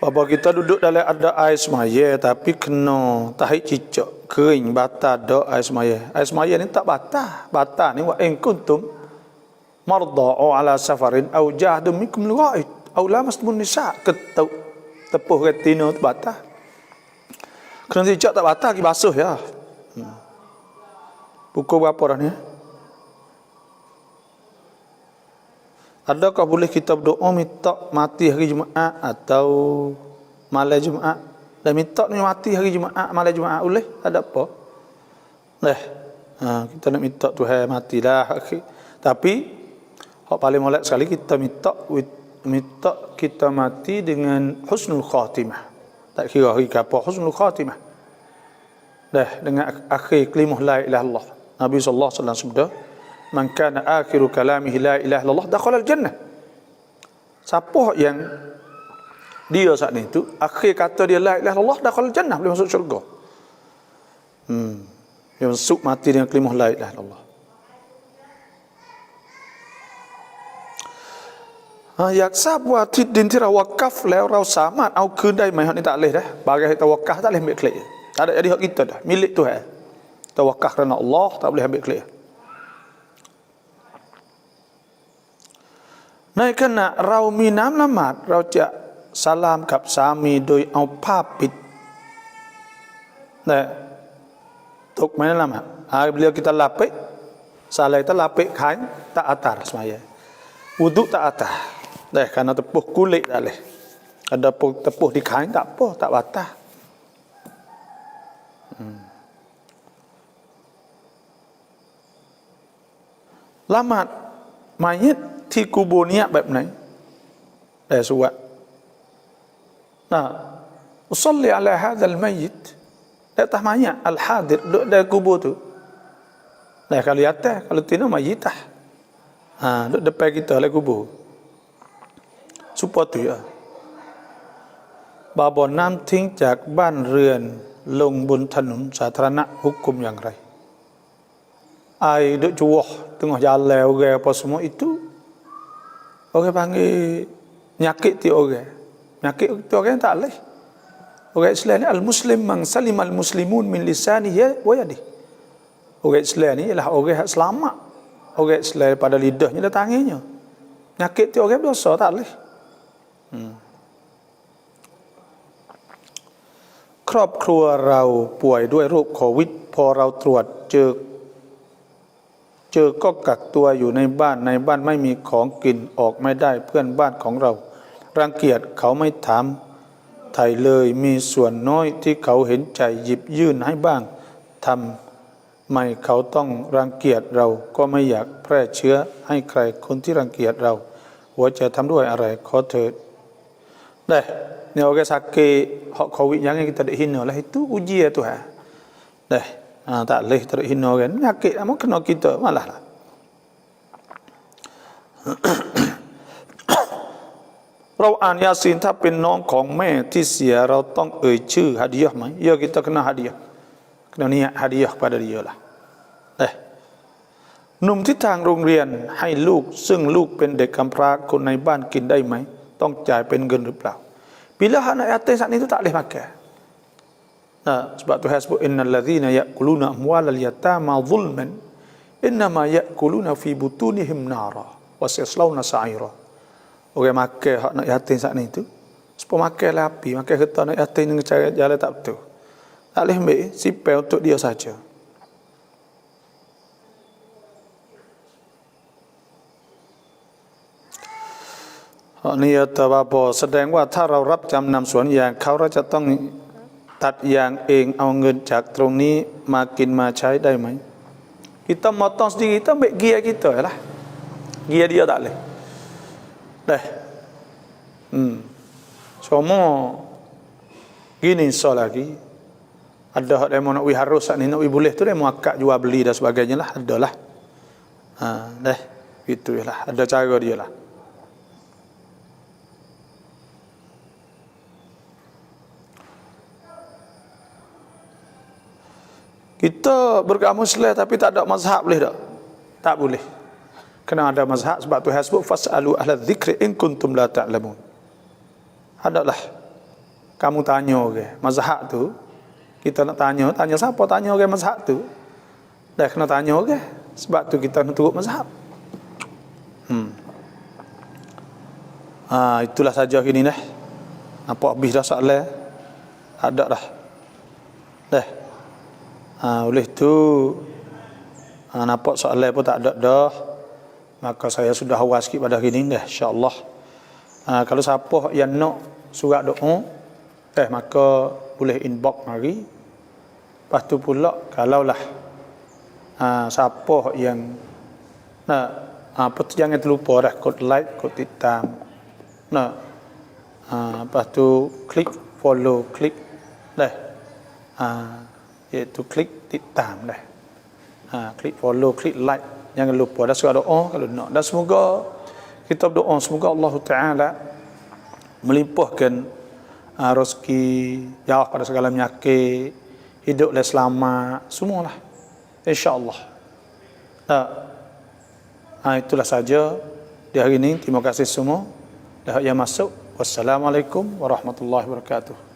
[SPEAKER 1] Bapa kita duduk dalam ada air semaya tapi kena tahik cicak, kering, batal dak air semaya. Air semaya ni tak batal. Batal ni wa in kuntum marda aw ala safarin aw jahdum minkum al-ghaid aw lamastumun nisa. Tepuh retina tu batal. Kena cicak tak batal, pergi basuh ya. Pukul berapa dah ni? Adakah boleh kita berdoa minta mati hari Jumaat atau malam Jumaat? Dan minta ni mati hari Jumaat, malam Jumaat boleh? Ada apa? Kita nak minta Tuhan matilah. Tapi hak paling molek sekali kita minta kita mati dengan husnul khatimah. Tak kira hari apa, husnul khatimah. Dengan akhir kalimah la ilaha illallah. Nabi sallallahu alaihi wasallam sabda, man kana akhiru kalamihi la ilaha illallah dakhala al-jannah. Siapa yang dia saat itu akhir kata dia la ilaha illallah dakhala al-jannah, boleh masuk syurga. Dia masuk mati dengan kalimah la ilaha illallah.อยากทราบว่าที่ดินที่เราวะกัฟแล้วเราสามารถเอาคืนได้ไหมฮะนี่tak boleh dah. Bagi kita wakaf tak boleh ambil kelik. Tak ada jadi hak kita dah, milik Tuhan. Kita wakaf kerana Allah, tak boleh ambil kelik. ในขณะเรามีน้ำละหมาดเราจะสลามกับสามีโดยเอาผ้าปิดถูกไหมละหมาดbeliau kita lapik salah kita lapik kain tak atas semaya wuduk tak atas kerana tepuh kulit tak boleh ada tepuh di kain tak apa tak batas. Laหมาดmayitที่กูโบเนี่ยแบบไหนแต่สวดusolli ala hadzal mayyit di atas mayat al-hadir duduk di kubur tu. Kalau di atas, kalau tidak mayyitah. Duduk depan kita oleh kubur. Supaya tu ya. บ่อน้ำทิ้งจากบ้านเรือนลงบนถนนสาธารณะhukum yangไร Air duduk cuah tengah jalan orang apa semua itu orang panggil nyakit ti orang. Nyakit ti orang tak boleh. Orang Islam ni al-muslim man salim al-muslimun min lisanihi wa yadihi. Orang Islam ni ialah orang yang selamat. Orang Islam pada lidahnya dan tangannya. Nyakit ti orang dosa tak boleh. ครอบครัวเราป่วยด้วยโรคโควิดพอเราตรวจเจอก็กักตัวอยู่ในบ้านไม่มีของกินออกไม่ได้เพื่อนบ้านของเรารังเกียจเขาไม่ถามไถ่เลยมีส่วนน้อยที่เขาเห็นใจหยิบยื่นให้บ้างทำไมเขาต้องรังเกียจเราก็ไม่อยากแพร่เชื้อให้ใครคนที่รังเกียจเราหัวใจทำด้วยอะไรขอเถิดได้เนี่ยorang sakit hak covid jangan kita dak hina lah itu ujian Tuhan dah tak boleh teruk hina kan penyakit amun kena kita malah lah เราอ่านยาซีนถ้าเป็นน้องของแม่ที่เสียเราต้องเอ่ยชื่อฮาดิยะห์ไหม ya kita kena hadiah kena niat hadiah pada dia lah หนุ่มที่ทางโรงเรียนให้ลูกซึ่งลูกเป็นเด็กกำพร้าคนในบ้านกินได้ไหมต้องจ่ายเป็นเงินหรือเปล่า bila anak yatim saat itu tak boleh makan. Sebab Tuhan sebut innal ladzina ya'kuluna amwalal yatama zulman innama ya'kuluna fi butunihim nara wa sayaslawna sa'ira. Orang makan hak anak yatim saat itu supaya makan lah api, makan harta anak yatim dengan cara jalan tak betul. Tak boleh ambil simpan untuk dia saja. Ini kata bapa sedangว่าถ้าเรารับจำนำสวนยางเขาจะต้องตัดยางเองเอาเงินจากตรงนี้มากินมาใช้ได้ไหม Kita motong sendiri kita ambil gia kita lah. Gia dia tak boleh. Dah. Semua gini soal lagi. Ada hak demo nak harus ni nak boleh tu demo akak jual beli dan sebagainya lah adalah. Dah. Itulah ada cara dia lah. Kita beragama Islam tapi tak ada mazhab boleh tak? Tak boleh. Kena ada mazhab sebab Tuhan sebut fasalu ahla dzikri in kuntum la ta'lamun. Adalah kamu tanya orang mazhab tu, kita nak tanya siapa tanya orang mazhab tu? Dah kena tanya orang. Sebab tu kita nak turut mazhab. Itulah saja kini dah. Nampak habis dah soalan. Ada dah. Dah. Oleh tu nampak soalan pun tak ada dah. Maka saya sudah awas sikit pada hari ini dah insya-Allah. Kalau siapa yang nak surat doa maka boleh inbox mari. Lepas tu pula kalaulah siapa yang jangan terlupa dah kod like, kod titam. Lepas tu klik follow, klik dah. Iaitu klikติดตาม klik follow, klik like Jangan lupa dah suka doa kalau nak. Dan semoga kita berdoa semoga Allah Taala melimpahkan rezeki, jauh pada segala penyakit, hiduplah selamat, semualah. Insya-Allah. Itulah saja di hari ini. Terima kasih semua dah yang masuk. Wassalamualaikum warahmatullahi wabarakatuh.